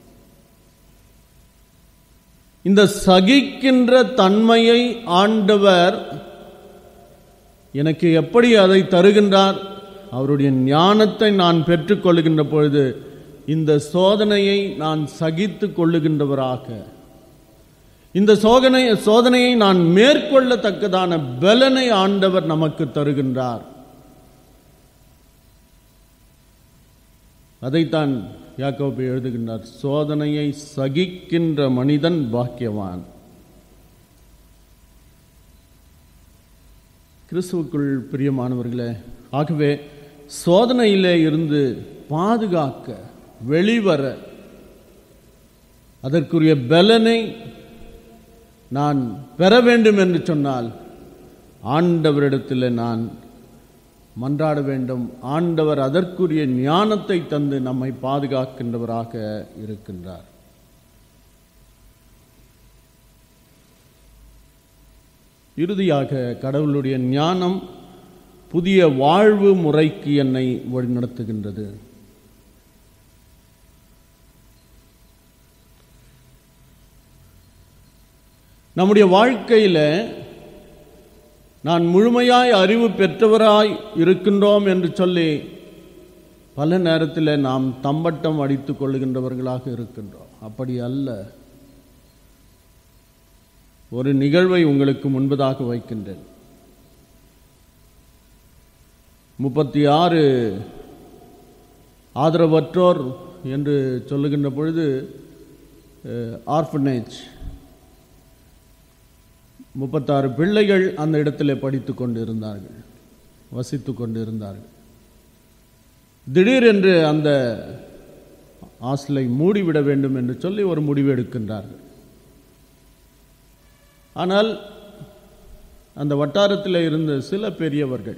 இந்த சகிக்கின்ற தன்மையை ஆண்டவர் எனக்கு எப்படி அதை தருகின்றார்? அவருடைய ஞானத்தை நான் பெற்றுக்கொள்கின்ற பொழுது இந்த சோதனையை நான் சகித்து கொள்ளுகின்றவராக, இந்த சோதனையை நான் மேற்கொள்ளத்தக்கதான பலனை ஆண்டவர் நமக்கு தருகின்றார். அதைத்தான் யாக்கோபு எழுதுகின்றார், சோதனையை சகிக்கின்ற மனிதன் பாக்கியவான். கிறிஸ்துவுக்குள் பிரியமானவர்களே, ஆகவே சோதனையிலே இருந்து பாதுகாக்க, வெளிவர, அதற்குரிய பலனை நான் பெற வேண்டும் என்று சொன்னால் ஆண்டவரிடத்தில் நான் மன்றாட வேண்டும். ஆண்டவர் அதற்குரிய ஞானத்தை தந்து நம்மை பாதுகாக்கின்றவராக இருக்கின்றார். இறுதியாக கடவுளுடைய ஞானம் புதிய வாழ்வு முறைக்கு என்னை வழிநடத்துகின்றது. நம்முடைய வாழ்க்கையில் நான் முழுமையாய் அறிவு பெற்றவராய் இருக்கின்றோம் என்று சொல்லி பல நேரத்தில் நாம் தம்பட்டம் அடித்துக் கொள்ளுகின்றவர்களாக இருக்கின்றோம். அப்படி அல்ல. ஒரு நிகழ்வை உங்களுக்கு முன்பதாக வைக்கின்றேன். 36 ஆதரவற்றோர் என்று சொல்லுகின்ற பொழுது ஆர்ஃபனேஜ் 36 பிள்ளைகள் அந்த இடத்திலே படித்து கொண்டிருந்தார்கள், வசித்து கொண்டிருந்தார்கள். திடீரென்று அந்த ஹாஸ்டலை மூடிவிட வேண்டும் என்று சொல்லி ஒரு முடிவு எடுக்கின்றார்கள். ஆனால் அந்த வட்டாரத்தில் இருந்த சில பெரியவர்கள்,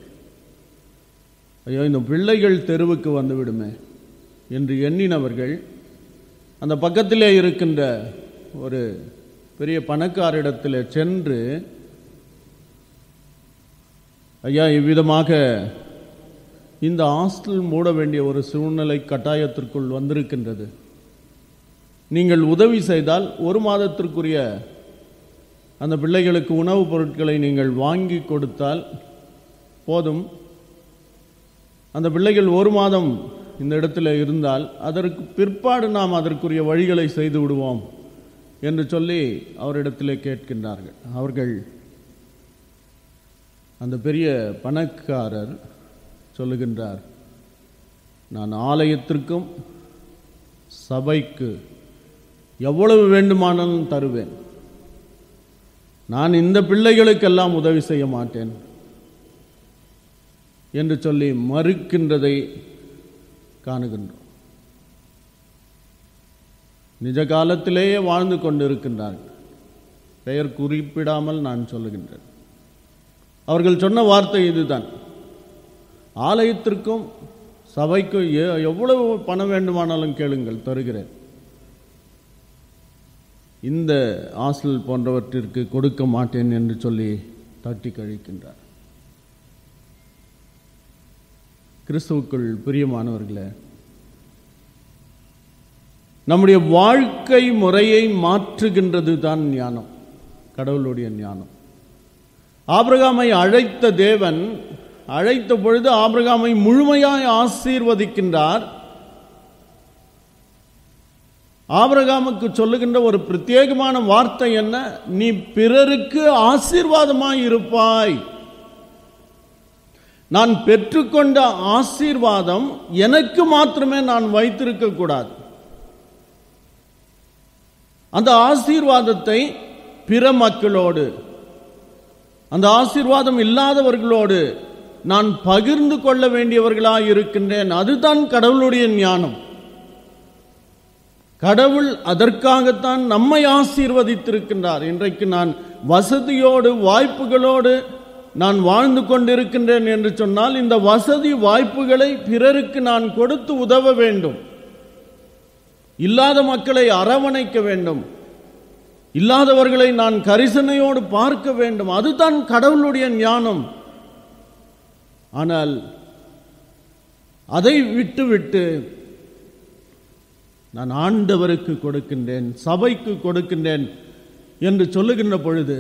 ஐயோ இந்த பிள்ளைகள் தெருவுக்கு வந்துவிடுமே என்று எண்ணினவர்கள் அந்த பக்கத்திலே இருக்கின்ற ஒரு பெரிய பணக்காரிடத்தில் சென்று, ஐயா இவ்விதமாக இந்த ஹாஸ்டல் மூட வேண்டிய ஒரு சூழ்நிலை கட்டாயத்திற்குள் வந்திருக்கின்றது, நீங்கள் உதவி செய்தால் 1 மாதத்திற்குரிய அந்த பிள்ளைகளுக்கு உணவுப் பொருட்களை நீங்கள் வாங்கி கொடுத்தால் போதும், அந்த பிள்ளைகள் 1 மாதம் இந்த இடத்துல இருந்தால் அதற்கு பிற்பாடு நாம் அதற்குரிய வழிகளை செய்து விடுவோம் என்று சொல்லி அவரிடத்திலே கேட்கின்றார்கள். அவர்கள் அந்த பெரிய பணக்காரர் சொல்லுகின்றார், நான் ஆலயத்திற்கும் சபைக்கு எவ்வளவு வேண்டுமானாலும் தருவேன், நான் இந்த பிள்ளைகளுக்கெல்லாம் உதவி செய்ய மாட்டேன் என்று சொல்லி மறுக்கின்றதை காணுகின்றோம். நிஜ காலத்திலேயே வாழ்ந்து கொண்டிருக்கின்றார்கள். பெயர் குறிப்பிடாமல் நான் சொல்லுகின்றேன். அவர்கள் சொன்ன வார்த்தை இதுதான், ஆலயத்திற்கும் சபைக்கும் எவ்வளவு பணம் வேண்டுமானாலும் கேளுங்கள், தருகிறேன், இந்த ஹாஸ்டல் போன்றவற்றிற்கு கொடுக்க மாட்டேன் என்று சொல்லி தட்டி கழிக்கின்றார். கிறிஸ்துவுக்குள் பிரியமானவர்களே, நம்முடைய வாழ்க்கை முறையை மாற்றுகின்றது தான் ஞானம், கடவுளுடைய ஞானம். ஆபிரகாமை அழைத்த தேவன் அழைத்த பொழுது ஆபிரகாமை முழுமையாய் ஆசீர்வதிக்கின்றார். ஆபிரகாமுக்கு சொல்லுகின்ற ஒரு பிரத்யேகமான வார்த்தை என்ன? நீ பிறருக்கு ஆசீர்வாதமாய் இருப்பாய். நான் பெற்றுக்கொண்ட ஆசீர்வாதம் எனக்கு மாத்திரமே நான் வைத்திருக்க கூடாது. அந்த ஆசீர்வாதத்தை பிற மக்களோடு, அந்த ஆசீர்வாதம் இல்லாதவர்களோடு நான் பகிர்ந்து கொள்ள வேண்டியவர்களாய் இருக்கின்றேன். அதுதான் கடவுளுடைய ஞானம். கடவுள் அதற்காகத்தான் நம்மை ஆசீர்வதித்திருக்கின்றார். இன்றைக்கு நான் வசதியோடு வாய்ப்புகளோடு நான் வாழ்ந்து கொண்டிருக்கின்றேன் என்று சொன்னால் இந்த வசதி வாய்ப்புகளை பிறருக்கு நான் கொடுத்து உதவ வேண்டும். இல்லாத மக்களை அரவணைக்க வேண்டும். இல்லாதவர்களை நான் கரிசனையோடு பார்க்க வேண்டும். அதுதான் கடவுளுடைய ஞானம். ஆனால் அதை விட்டுவிட்டு நான் ஆண்டவருக்கு கொடுக்கின்றேன், சபைக்கு கொடுக்கின்றேன் என்று சொல்லுகின்ற பொழுது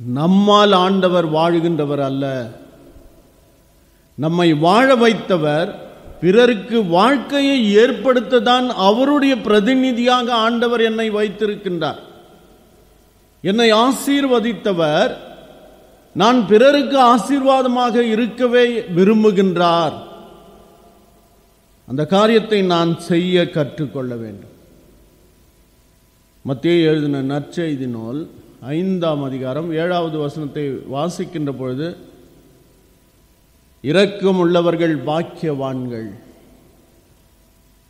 நம்மால் ஆண்டவர் வாழுகின்றவர் அல்ல. நம்மை வாழ வைத்தவர், பிறருக்கு வாழ்க்கையை ஏற்படுத்ததான் அவருடைய பிரதிநிதியாக ஆண்டவர் என்னை வைத்திருக்கின்றார். என்னை ஆசீர்வதித்தவர் நான் பிறருக்கு ஆசீர்வாதமாக இருக்கவே விரும்புகின்றார். அந்த காரியத்தை நான் செய்ய கற்றுக்கொள்ள வேண்டும். மத்தேயு எழுதின நற்செய்தி நூல் 5ஆம் அதிகாரம் 7வது வசனத்தை வாசிக்கின்ற பொழுது, இரக்கம் உள்ளவர்கள் பாக்கியவான்கள்,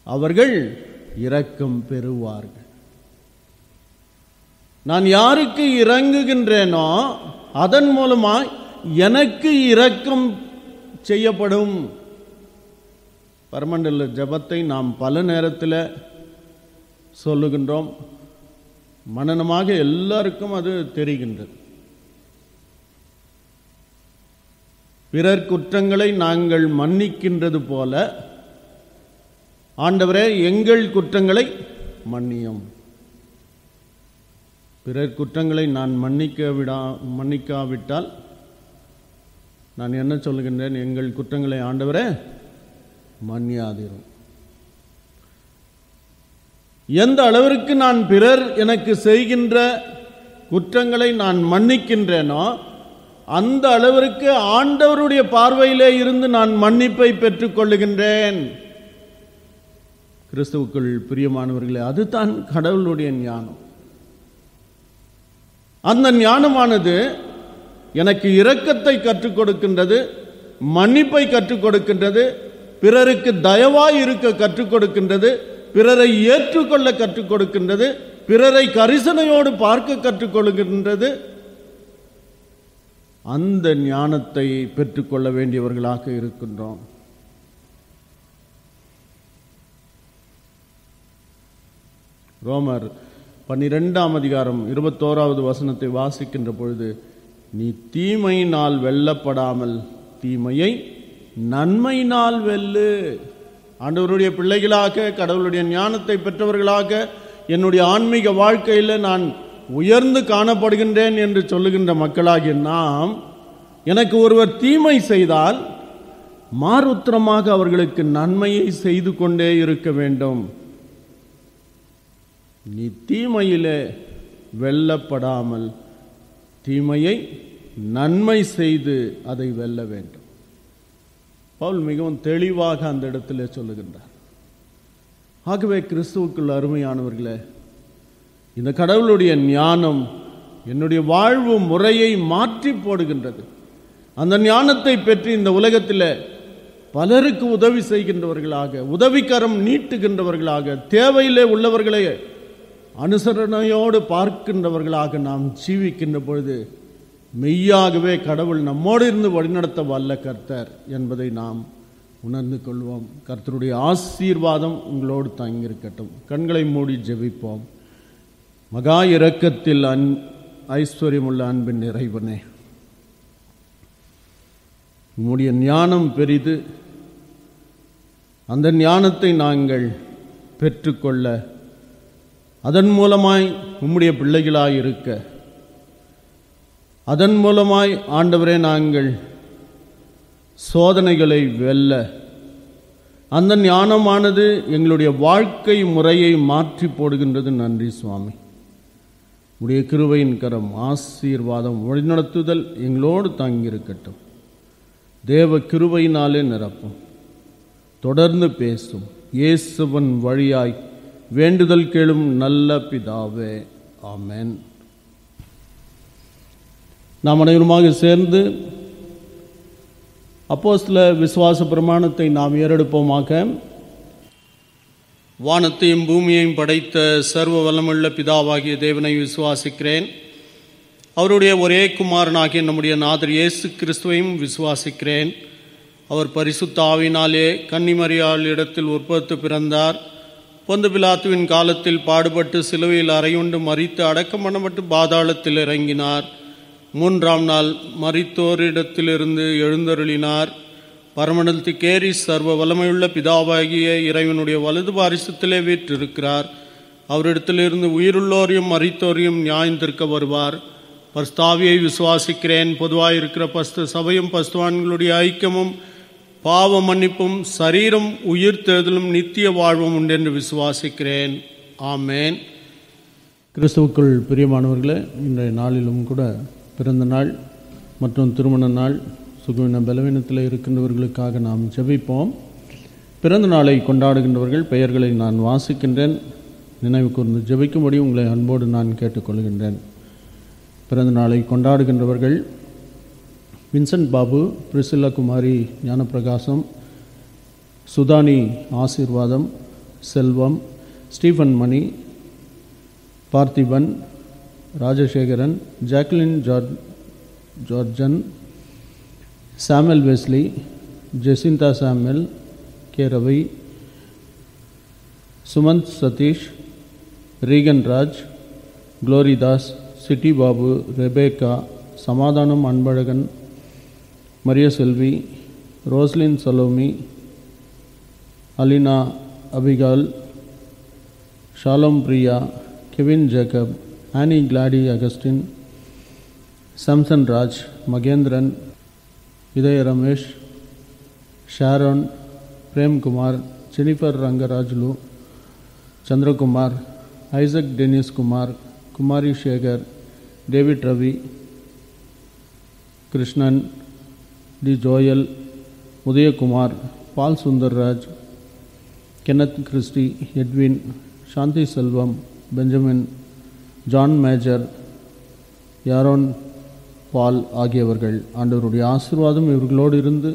அவர்கள் இரக்கம் பெறுவார்கள். நான் யாருக்கு இறங்குகின்றேனோ அதன் மூலமாய் எனக்கு இரக்கம் செய்யப்படும். பரமண்டல ஜபத்தை நாம் பல நேரத்தில் சொல்லுகின்றோம். மனனமாக எல்லாருக்கும் அது தெரிகின்றது. பிறர் குற்றங்களை நாங்கள் மன்னிக்கின்றது போல ஆண்டவரே எங்கள் குற்றங்களை மன்னியும். பிறர் குற்றங்களை நான் மன்னிக்காவிட்டால் நான் என்ன சொல்லுகின்றேன்? எங்கள் குற்றங்களை ஆண்டவரே மன்னியாதிரும். எந்த அளவிற்கு நான் பிறர் எனக்கு செய்கின்ற குற்றங்களை நான் மன்னிக்கின்றேனோ அந்த அளவிற்கு ஆண்டவருடைய பார்வையிலே இருந்து நான் மன்னிப்பை பெற்றுக் கொள்ளுகின்றேன். கிறிஸ்துவுக்குள் பிரியமானவர்களே, அதுதான் கடவுளுடைய ஞானம். அந்த ஞானமானது எனக்கு இரக்கத்தை கற்றுக் கொடுக்கின்றது, மன்னிப்பை கற்றுக் கொடுக்கின்றது, பிறருக்கு தயவாய் இருக்க கற்றுக் கொடுக்கின்றது, பிறரை ஏற்றுக்கொள்ள கற்றுக் கொடுக்கின்றது, பிறரை கரிசனையோடு பார்க்க கற்றுக் கொள்கின்றது. அந்த ஞானத்தை பெற்றுக்கொள்ள வேண்டியவர்களாக இருக்கின்றோம். ரோமர் 12ஆம் அதிகாரம் 21வது வசனத்தை வாசிக்கின்ற பொழுது, நீ தீமையினால் வெல்லப்படாமல் தீமையை நன்மையினால் வெல்லு. ஆண்டவருடைய பிள்ளைகளாக, கடவுளுடைய ஞானத்தை பெற்றவர்களாக என்னுடைய ஆன்மீக வாழ்க்கையில் நான் உயர்ந்து காணப்படுகின்றேன் என்று சொல்லுகின்ற மக்களாகிய நாம், எனக்கு ஒருவர் தீமை செய்தால் மாறுத்திரமாக அவர்களுக்கு நன்மையை செய்து கொண்டே இருக்க வேண்டும். நீ தீமையிலே வெல்லப்படாமல் தீமையை நன்மை செய்து அதை வெல்ல வேண்டும். பவுல் மிகவும் தெளிவாக அந்த இடத்திலே சொல்லுகின்றார். ஆகவே கிறிஸ்துவுக்குள் அருமையானவர்களே, இந்த கடவுளுடைய ஞானம் என்னுடைய வாழ்வு முறையை மாற்றி போடுகின்றது. அந்த ஞானத்தை பெற்று இந்த உலகத்தில் பலருக்கு உதவி செய்கின்றவர்களாக, உதவிக்கரம் நீட்டுகின்றவர்களாக, தேவையிலே உள்ளவர்களை அனுசரணையோடு பார்க்கின்றவர்களாக நாம் ஜீவிக்கின்ற பொழுது மெய்யாகவே கடவுள் நம்மோடு இருந்து வழிநடத்த வல்ல கர்த்தர் என்பதை நாம் உணர்ந்து கொள்வோம். கர்த்தருடைய ஆசீர்வாதம் உங்களோடு தங்கியிருக்கட்டும். கண்களை மூடி ஜெபிப்போம். மகா இரக்கத்தில் ஐஸ்வர்யமுள்ள அன்பின் இறைவனே, உம்முடைய ஞானம் பெரிது. அந்த ஞானத்தை நாங்கள் பெற்றுக்கொள்ள, அதன் மூலமாய் உம்முடைய பிள்ளைகளாய் இருக்க, அதன் மூலமாய் ஆண்டவரே நாங்கள் சோதனைகளை வெல்ல, அந்த ஞானமானது எங்களுடைய வாழ்க்கை முறையை மாற்றி போடுகின்றது. நன்றி சுவாமி. உடைய கிருபையின் கரம், ஆசீர்வாதம், வழிநடத்துதல் எங்களோடு தாங்கியிருக்கட்டும். தேவ கிருபையினாலே நிரப்பும். தொடர்ந்து பேசும். இயேசுவின் வழியாய் வேண்டுதல் கேளும் நல்ல பிதாவே, ஆமென். நாம் அனைவருமாக சேர்ந்து அப்போஸ்தல விசுவாச பிரமாணத்தை நாம் ஏறெடுப்போமாக. வானத்தையும் பூமியையும் படைத்த சர்வ வல்லமுள்ள பிதாவாகிய தேவனை விசுவாசிக்கிறேன். அவருடைய ஒரே குமாரனாகிய நம்முடைய நாதர் இயேசு கிறிஸ்துவையும் விசுவாசிக்கிறேன். அவர் பரிசுத்த ஆவியினாலே கன்னிமரியாள் இடத்தில் உற்பத்தி பிறந்தார். பொந்து பிலாத்துவின் காலத்தில் பாடுபட்டு சிலுவையில் அறையுண்டு மரித்து அடக்கம் பண்ணப்பட்டு பாதாளத்தில் இறங்கினார். 3ஆம் நாள் மரித்தோரிடத்திலிருந்து எழுந்தருளினார். பரமண்டலத்துக்கேறி சர்வ வல்லமையுள்ள பிதாவாகிய இறைவனுடைய வலது பாரிசத்திலே வீற்றிருக்கிறார். அவரிடத்திலிருந்து உயிருள்ளோரையும் மரித்தோரையும் நியாயந்திருக்க வருவார். பரிசுத்தாவியை விசுவாசிக்கிறேன். பொதுவாயிருக்கிற பஸ்து சபையும் பஸ்துவான்களுடைய ஐக்கியமும் பாவ மன்னிப்பும் சரீரம் உயிர்த்தெழுதலும் நித்திய வாழ்வும் உண்டென்று விசுவாசிக்கிறேன். ஆமேன். கிறிஸ்துவுக்குள் பிரியமானவர்களே, இன்றைய நாளிலும் கூட பிறந்த நாள் மற்றும் திருமண நாள் சுகவீன பலவீனத்தில் இருக்கின்றவர்களுக்காக நாம் ஜெபிப்போம். பிறந்த நாளை கொண்டாடுகின்றவர்கள் பெயர்களை நான் வாசிக்கின்றேன். நினைவு கூர்ந்து ஜெபிக்கும்படி உங்களை அன்போடு நான் கேட்டுக்கொள்கின்றேன். பிறந்த நாளை கொண்டாடுகின்றவர்கள் Vincent Babu, Priscilla Kumari Gnanaprakasam, Sudhani Aseervatham, Selvam, Stephen Mani, Parthiban, Rajasekaran, Jacqueline Jarjan, Samuel Wesley, Jacintha Samuel, K Ravi, Sumanth Satish, Regan Raj, Gloridas, Chitti Babu, Rebecca, Samadhanam Anbazhagan, Mariya Selvi, Roslin Salome, Alina Abigail, Shalom Priya, Kevin Jacob, Annie Glady Augustine, Samson Raj, Mahendran, Idhaya Ramesh, Sharon, Premkumar, Jennifer Rangarajulu, Chandrakumar, Isaac Dennis Kumar, Kumari Sekar, David Ravi, Krishnan, D Joel, Udhayakumar, பால் சுந்தர்ராஜ், கென்னத் கிறிஸ்டி, எட்வின், சாந்தி செல்வம், பெஞ்சமின், ஜான் மேஜர், யாரோன் பால் ஆகியவர்கள். ஆண்டவருடைய ஆசீர்வாதம் இவர்களோடு இருந்து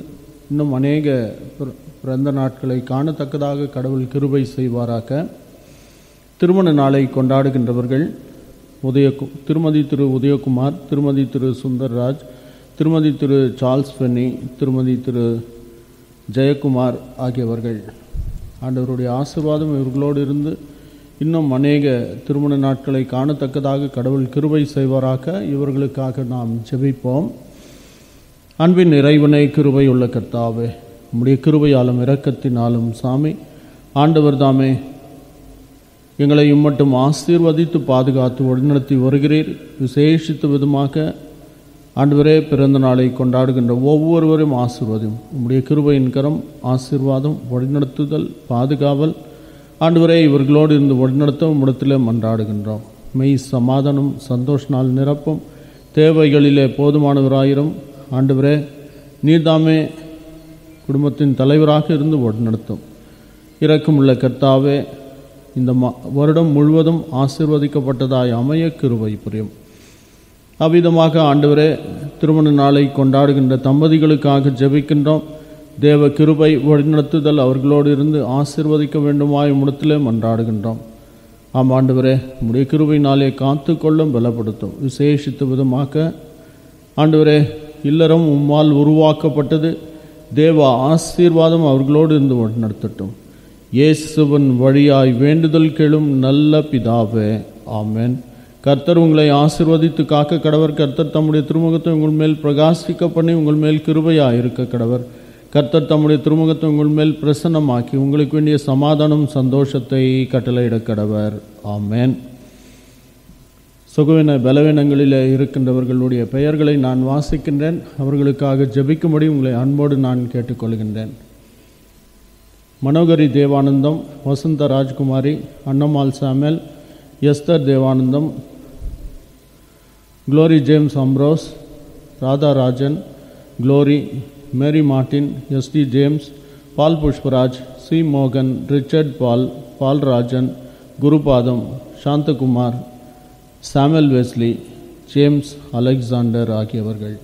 இன்னும் அநேக பிறந்த நாட்களை காணத்தக்கதாக கடவுள் கிருபை செய்வாராக. திருமண நாளை கொண்டாடுகின்றவர்கள் திருமதி திரு உதயகுமார், திருமதி திரு சுந்தர்ராஜ், திருமதி திரு சார்ல்ஸ் பென்னி, திருமதி திரு ஜெயக்குமார் ஆகியவர்கள். ஆண்டவருடைய ஆசீர்வாதம் இவர்களோடு இருந்து இன்னும் அநேக திருமண நாட்களை காணத்தக்கதாக கடவுள் கிருபை செய்வாராக. இவர்களுக்காக நாம் ஜெபிப்போம். அன்பின் இறைவனை, கிருபை உள்ள கர்த்தாவே, உம்முடைய கிருபையாலும் இரக்கத்தினாலும் சாமி ஆண்டவர் தாமே எங்களை இம்மட்டும் ஆசீர்வதித்து பாதுகாத்து வழிநடத்தி வருகிறீர். விசேஷித்த விதமாக ஆண்டவரே, பிறந்த நாளை கொண்டாடுகின்ற ஒவ்வொருவரையும் ஆசீர்வதியும். உம்முடைய கிருபையின் கரம், ஆசீர்வாதம், வழிநடத்துதல், பாதுகாவல் ஆண்டவரே இவர்களோடு இருந்து வழிநடத்த உம்மிடத்திலே மன்றாடுகின்றோம். மெய் சமாதானம், சந்தோஷ நாள் நிரப்பும், தேவைகளிலே போதுமானவராயிரும். ஆண்டவரே, நீர்தாமே குடும்பத்தின் தலைவராக இருந்து வழிநடத்தும். இரக்கமுள்ள கர்த்தாவே, இந்த வருடம் முழுவதும் ஆசீர்வதிக்கப்பட்டதாய் அமைய கிருபை புரியும். அவ்விதமாக ஆண்டவரே, திருமண நாளை கொண்டாடுகின்ற தம்பதிகளுக்காக ஜெபிக்கின்றோம். தேவ கிருபை வழிநடத்துதல் அவர்களோடு இருந்து ஆசீர்வதிக்க வேண்டுமாய் உம்மிடத்திலே மன்றாடுகின்றோம். ஆம் ஆண்டவரே, உம்முடைய கிருபையினாலே காத்து கொள்ளும், பலப்படுத்தும். விசேஷித்த விதமாக ஆண்டவரே, இல்லறம் உம்மால் உருவாக்கப்பட்டது. தேவ ஆசீர்வாதம் அவர்களோடு இருந்து வழிநடத்தட்டும். இயேசுவின் வழியாய் வேண்டுதல் கேளும் நல்ல பிதாவே, ஆமென். கர்த்தர் உங்களை ஆசீர்வதித்து காக்க கடவர். கர்த்தர் தம்முடைய திருமுகத்தை உங்கள் மேல் பிரகாசிக்க பண்ணி உங்கள் மேல் கிருபையாக இருக்க கடவர். கர்த்தர் தம்முடைய திருமுகத்தை உங்கள் மேல் பிரசன்னமாக்கி உங்களுக்கு வேண்டிய சமாதானம், சந்தோஷத்தை கட்டளையிட கடவர். ஆமென். சுகவீன பலவீனங்களில் இருக்கின்றவர்களுடைய பெயர்களை நான் வாசிக்கின்றேன். அவர்களுக்காக ஜெபிக்கும்படி உங்களை அன்போடு நான் கேட்டுக்கொள்கின்றேன். Manohari Devanandam, Vasantha Rajkumari, Annammal Samuel, Esther Devanandam, Glory James Ambrose, Radha Rajan, Glory, Mary Martin, S D James, Paul Pushparaj, C மோகன், Richard Paul, Paulrajan, Gurupatham, Santhakumar, Samuel Wesley, James Alexander ஆகியவர்கள்.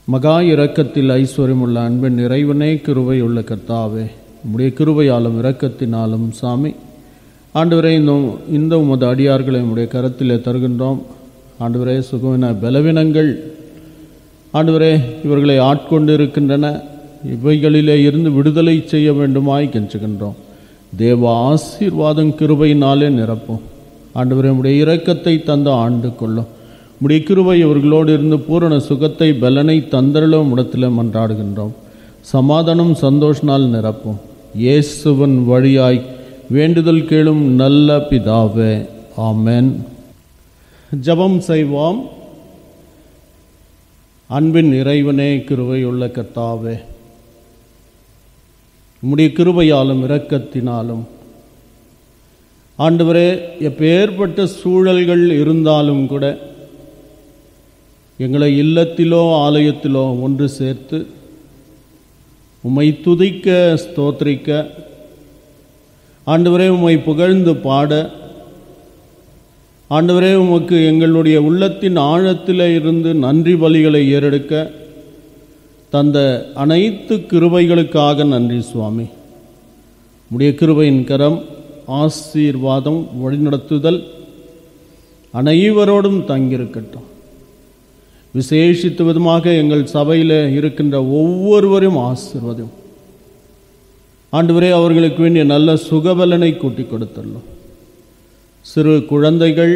மகா இரக்கத்தில் ஐஸ்வர்யமுள்ள அன்பின் இறைவனே, கிருபை உள்ள கர்த்தாவே, உம்முடைய கிருபையாலும் இரக்கத்தினாலும் சாமி ஆண்டவரே, இந்த உமது அடியார்களை உம்முடைய கரத்திலே தருகின்றோம். ஆண்டவரே சுகவீன பலவீனங்கள் ஆண்டவரே இவர்களை ஆட்கொண்டு இருக்கின்றன. இவைகளிலே இருந்து விடுதலை செய்ய வேண்டுமாய் கெஞ்சுகின்றோம். தேவ ஆசீர்வாதம் கிருபையினாலே நிரப்பும். ஆண்டவரே உம்முடைய இரக்கத்தை தந்த ஆண்டு கொள்ளும். உம்முடைய கிருபை இவர்களோடு இருந்து பூரண சுகத்தை பலனை தந்தருளும் இடத்திலே மன்றாடுகின்றோம். சமாதானம் சந்தோஷனால் நிரப்பும். இயேசுவின் வழியாய் வேண்டுதல் கேளும் நல்ல பிதாவே, ஆமென். ஜெபம் செய்வோம். அன்பின் இறைவனே, கிருபையுள்ள கர்த்தாவே, உம்முடைய கிருபையாலும் இரக்கத்தினாலும் ஆண்டவரே எப்பேற்பட்ட சூழல்கள் இருந்தாலும் கூட எங்களை இல்லத்திலோ ஆலயத்திலோ ஒன்று சேர்த்து உம்மை துதிக்க ஸ்தோத்திரிக்க, ஆண்டவரே உம்மை புகழ்ந்து பாட, ஆண்டவரே உமக்கு எங்களுடைய உள்ளத்தின் ஆழத்தில் இருந்து நன்றி பலிகளை ஏறெடுக்க தந்த அனைத்து கிருபைகளுக்காக நன்றி சுவாமி. உம்முடைய கிருபையின் கரம், ஆசீர்வாதம், வழிநடத்துதல் அனைவரோடும் தங்கியிருக்கட்டும். விசேஷித்த விதமாக எங்கள் சபையில் இருக்கின்ற ஒவ்வொருவரும் ஆசீர்வதும். ஆண்டவரே அவர்களுக்கு வேண்டிய நல்ல சுகபலனை கூட்டி கொடுத்துள்ளோம். சிறு குழந்தைகள்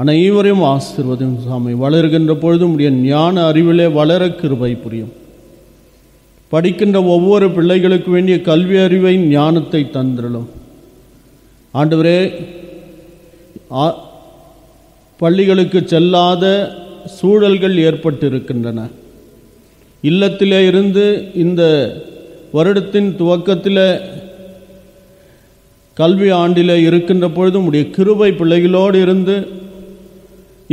அனைவரையும் ஆசீர்வதும் சாமி. வளர்கின்ற பொழுதும் உடைய ஞான அறிவிலே வளர கிருபை புரியும். படிக்கின்ற ஒவ்வொரு பிள்ளைகளுக்கு வேண்டிய கல்வி அறிவை ஞானத்தை தந்திரலும். ஆண்டவரே பள்ளிகளுக்கு செல்லாத சூழல்கள் ஏற்பட்டு இருக்கின்றன. இல்லத்திலே இருந்து இந்த வருடத்தின் துவக்கத்தில் கல்வி ஆண்டில் இருக்கின்ற பொழுதும் உடைய கிருபை பிள்ளைகளோடு இருந்து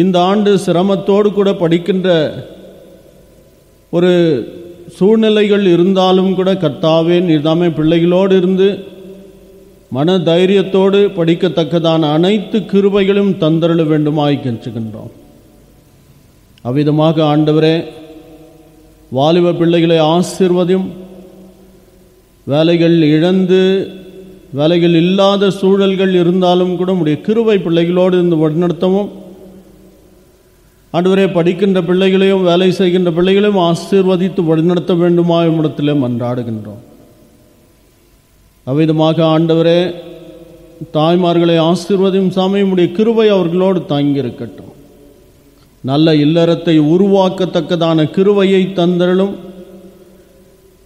இந்த ஆண்டு சிரமத்தோடு கூட படிக்கின்ற ஒரு சூழ்நிலைகள் இருந்தாலும் கூட கர்த்தாவே நீர்தாமே பிள்ளைகளோடு இருந்து மன தைரியத்தோடு படிக்கத்தக்கதான அனைத்து கிருபைகளும் தந்தருள வேண்டுமாய் கெஞ்சுகின்றோம். அவ்விதமாக ஆண்டவரே வாலிப பிள்ளைகளை ஆசீர்வதியும். வேலைகள் இழந்து வேலைகள் இல்லாத சூழல்கள் இருந்தாலும் கூட உடைய கிருபை பிள்ளைகளோடு இருந்து வழிநடத்தவும், ஆண்டவரே படிக்கின்ற பிள்ளைகளையும் வேலை செய்கின்ற பிள்ளைகளையும் ஆசீர்வதித்து வழிநடத்த வேண்டுமா இடத்திலே மன்றாடுகின்றோம். அவ்விதமாக ஆண்டவரே தாய்மார்களை ஆசீர்வதியும் சாமி. உடைய கிருபை அவர்களோடு தாங்கியிருக்கட்டும். நல்ல இல்லறத்தை உருவாக்கத்தக்கதான கிருபையை தந்தருளும்.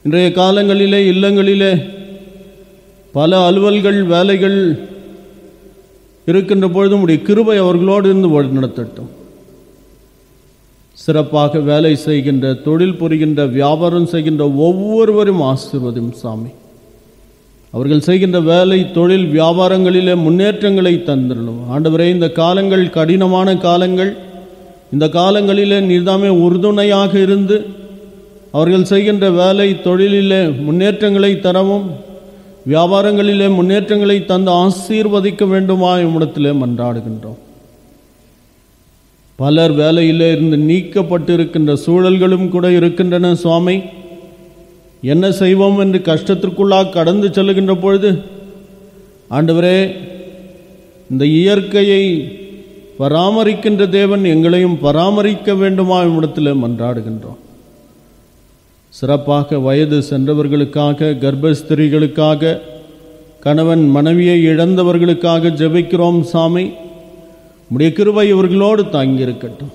இன்றைய காலங்களிலே இல்லங்களிலே பல அலுவல்கள் வேலைகள் இருக்கின்ற பொழுதும் உடைய கிருபை அவர்களோடு இருந்து வழிநடத்தட்டும். சிறப்பாக வேலை செய்கின்ற, தொழில் புரிகின்ற, வியாபாரம் செய்கின்ற ஒவ்வொருவரும் ஆசீர்வதியும் சாமி. அவர்கள் செய்கின்ற வேலை தொழில் வியாபாரங்களிலே முன்னேற்றங்களை தந்திரலும். ஆண்டவரே இந்த காலங்கள் கடினமான காலங்கள். இந்த காலங்களிலே நீர்தாமே உறுதுணையாக இருந்து அவர்கள் செய்கின்ற வேலை தொழிலிலே முன்னேற்றங்களை தரவும், வியாபாரங்களிலே முன்னேற்றங்களை தந்து ஆசீர்வதிக்க வேண்டுமா இம்மிடத்திலே மன்றாடுகின்றோம். பலர் வேலையிலே இருந்து நீக்கப்பட்டிருக்கின்ற சூழல்களும் கூட இருக்கின்றன சுவாமி. என்ன செய்வோம் என்று கஷ்டத்திற்குள்ளாக கடந்து செல்லுகின்ற பொழுது ஆண்டவரே இந்த இயற்கையை பராமரிக்கின்ற தேவன் எங்களையும் பராமரிக்க வேண்டுமா இம்மிடத்தில் மன்றாடுகின்றோம். சிறப்பாக வயது சென்றவர்களுக்காக, கர்ப்பஸ்திரிகளுக்காக, கணவன் மனைவியை இழந்தவர்களுக்காக ஜெபிக்கிறோம் சாமி. உம்முடைய கிருபை இவர்களோடு தாங்கியிருக்கட்டும்.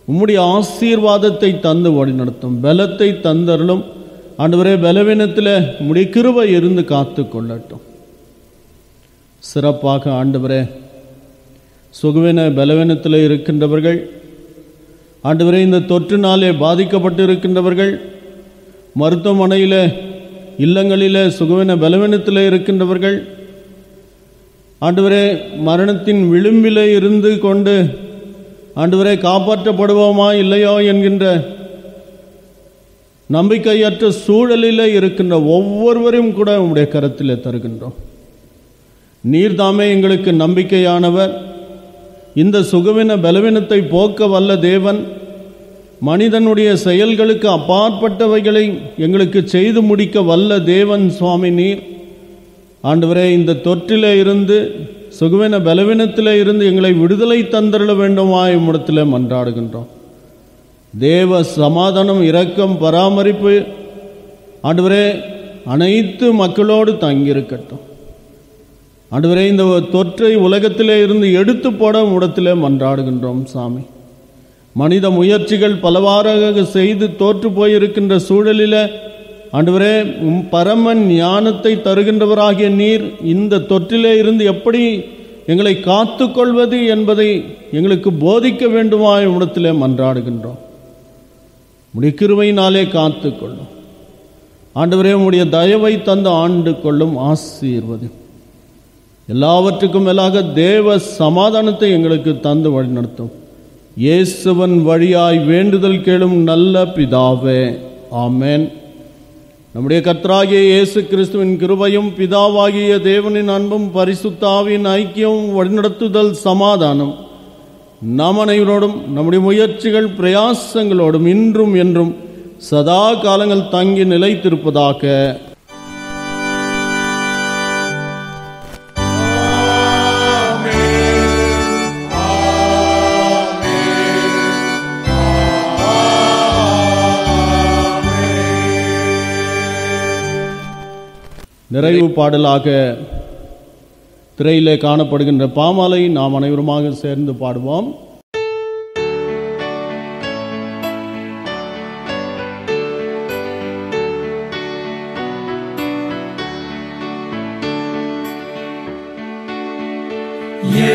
உம்முடைய ஆசீர்வாதத்தை தந்து வழிநடத்தும். பலத்தை தந்தருளும். ஆண்டவரே பலவீனத்தில் உம்முடைய கிருபை இருந்து காத்து கொள்ளட்டும். சிறப்பாக ஆண்டவரே சுகவீன பலவீனத்தில் இருக்கின்றவர்கள், ஆண்டவரே இந்த தொற்றினாலே பாதிக்கப்பட்டு இருக்கின்றவர்கள், மருத்துவமனையில் இல்லங்களில் சுகவீன பலவீனத்தில் இருக்கின்றவர்கள், ஆண்டவரே மரணத்தின் விளிம்பில் இருந்து கொண்டு ஆண்டவரே காப்பாற்றப்படுவோமா இல்லையோ என்கின்ற நம்பிக்கையற்ற சூழலில் இருக்கின்ற ஒவ்வொருவரையும் கூட உம்முடைய கரத்தில் தருகின்றோம். நீர்தாமே எங்களுக்கு நம்பிக்கையானவர். இந்த சுகவீன பலவீனத்தை போக்க வல்ல தேவன். மனிதனுடைய செயல்களுக்கு அப்பாற்பட்டவைகளை எங்களுக்கு செய்து முடிக்க வல்ல தேவன் சுவாமி நீர். ஆண்டவரே இந்த தொற்றிலே இருந்து சுகவீன பலவீனத்திலே இருந்து எங்களை விடுதலை தந்திரள வேண்டுமாய் உம்மிடத்திலே மன்றாடுகின்றோம். தேவ சமாதானம், இரக்கம், பராமரிப்பு ஆண்டவரே அனைத்து மக்களோடு தங்கியிருக்கட்டும். ஆண்டவரே, இந்த தொற்றை உலகத்திலே இருந்து எடுத்து போட உம்மிடத்திலே மன்றாடுகின்றோம். சாமி, மனித முயற்சிகள் பலவாறாக செய்து தோற்று போயிருக்கின்ற சூழலில் ஆண்டவரே, பரம ஞானத்தை தருகின்றவராகிய நீர் இந்த தொற்றிலே இருந்து எப்படி எங்களை காத்து கொள்வது என்பதை எங்களுக்கு போதிக்க வேண்டுமாய் உம்மிடத்திலே மன்றாடுகின்றோம். உம்முடைய கிருபையினாலே காத்து கொள்ளும் ஆண்டவரே. உம்முடைய தயவை தந்து ஆண்டு கொள்ளும், ஆசீர்வதி. எல்லாவற்றுக்கும் மேலாக தேவ சமாதானத்தை எங்களுக்கு தந்து வழிநடத்தும். இயேசுவன் வழியாய் வேண்டுதல் கேளும் நல்ல பிதாவே, ஆமென். நம்முடைய கர்த்தராகிய இயேசு கிறிஸ்துவின் கிருபையும் பிதாவாகிய தேவனின் அன்பும் பரிசுத்த ஆவியின் ஐக்கியமும் வழிநடத்துதல் சமாதானம் நம் அனைவரோடும் நம்முடைய முயற்சிகள் பிரயாசங்களோடும் இன்றும் என்றும் சதா காலங்கள் தங்கி நிலைத்திருப்பதாக. நிறைவு பாடலாக திரையிலே காணப்படுகின்ற பாமாலை நாம் அனைவருமாக சேர்ந்து பாடுவோம்.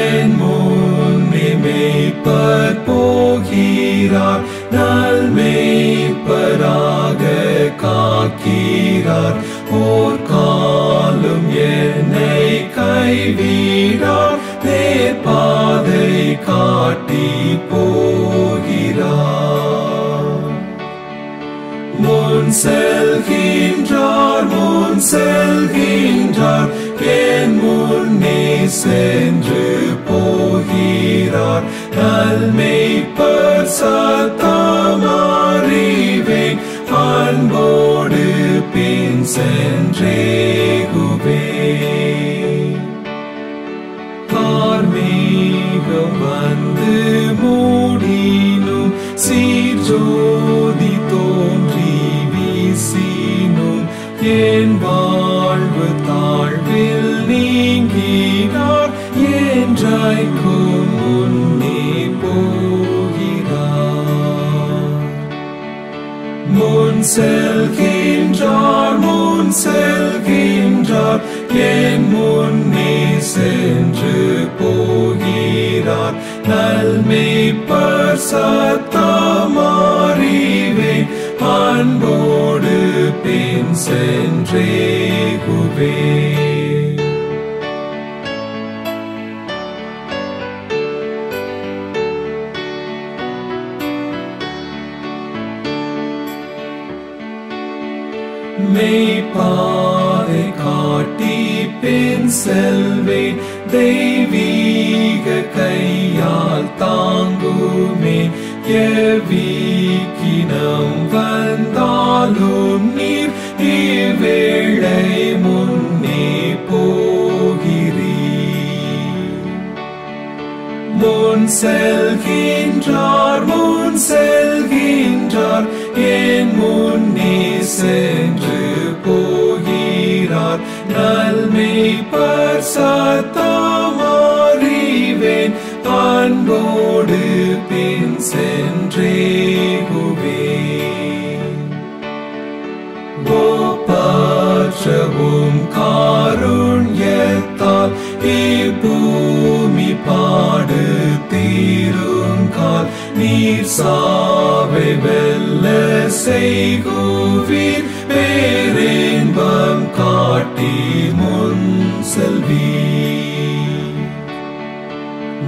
என் முன்னே மேய்ப்பர் போகிறார், நல் மேய்ப்பராக காக்கிறார். ஓர் காலும் என்னை கைவிடார், நேர் பாதை காட்டி போகிறார். முன் செல்கின்றார், முன் செல்கின்றார், என் முன்னே சென்று போகிறார். நல் மேய்ப்பர் சத்தம் அறிவேன், அன்போடு பின் சென்றேகுவேன். கார்மேகம் வந்து மூடினும், சீர்ஜோதி தோன்றி வீசினும், என் வாழ்வு தாழ்வில் நீங்கினார், என்றைக்கும் முன்னே போகிறார். முன் செல்கின்றார், முன் செல்கின்றார், என் முன்னே சென்று போகிறார். நல் மேய்ப்பர் சத்தம் அறிவேன், அன்போடு பின் சென்றேகுவேன். மெய்ப்பாதை காட்டி பின் செல்வேன், தெய்வீக கையால் தாங்குமேன். எவ்வீக்கினம் வந்தாலும் நீர் இவ்வேளை முன்னே போகிறீர். முன் செல்கின்றார், முன் செல்கின்றார், என் முன்னே சென்று போகிறார். நல் மேய்ப்பர் சத்தம் அறிவேன், அன்போடு பின் சென்றேகுவேன். ஒப்பற்றவும் காருண்யத்தால் இப்பூமி பாடு தீருங்கால், நீர் சாவை வெல்ல செய்குவீர், பேரின்பம் காட்டி முன் செல்வீர்.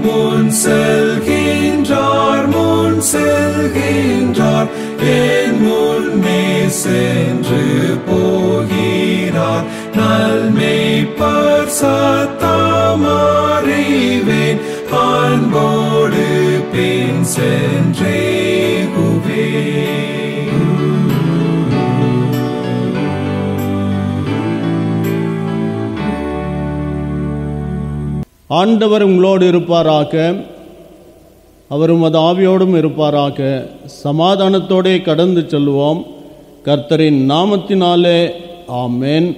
முன் செல்கின்றார், முன் செல்கின்றார், என் முன்னே சென்று போகிறார். நல் மேய்ப்பர் சத்தம் அறிவேன், அன்போடு பின் சென்றேகுவேன். ஆண்டவர் உங்களோடு இருப்பாராக. அவர் உமது ஆவியோடும் இருப்பாராக. சமாதானத்தோடே கடந்து செல்வோம். கர்த்தரின் நாமத்தினாலே ஆமென்.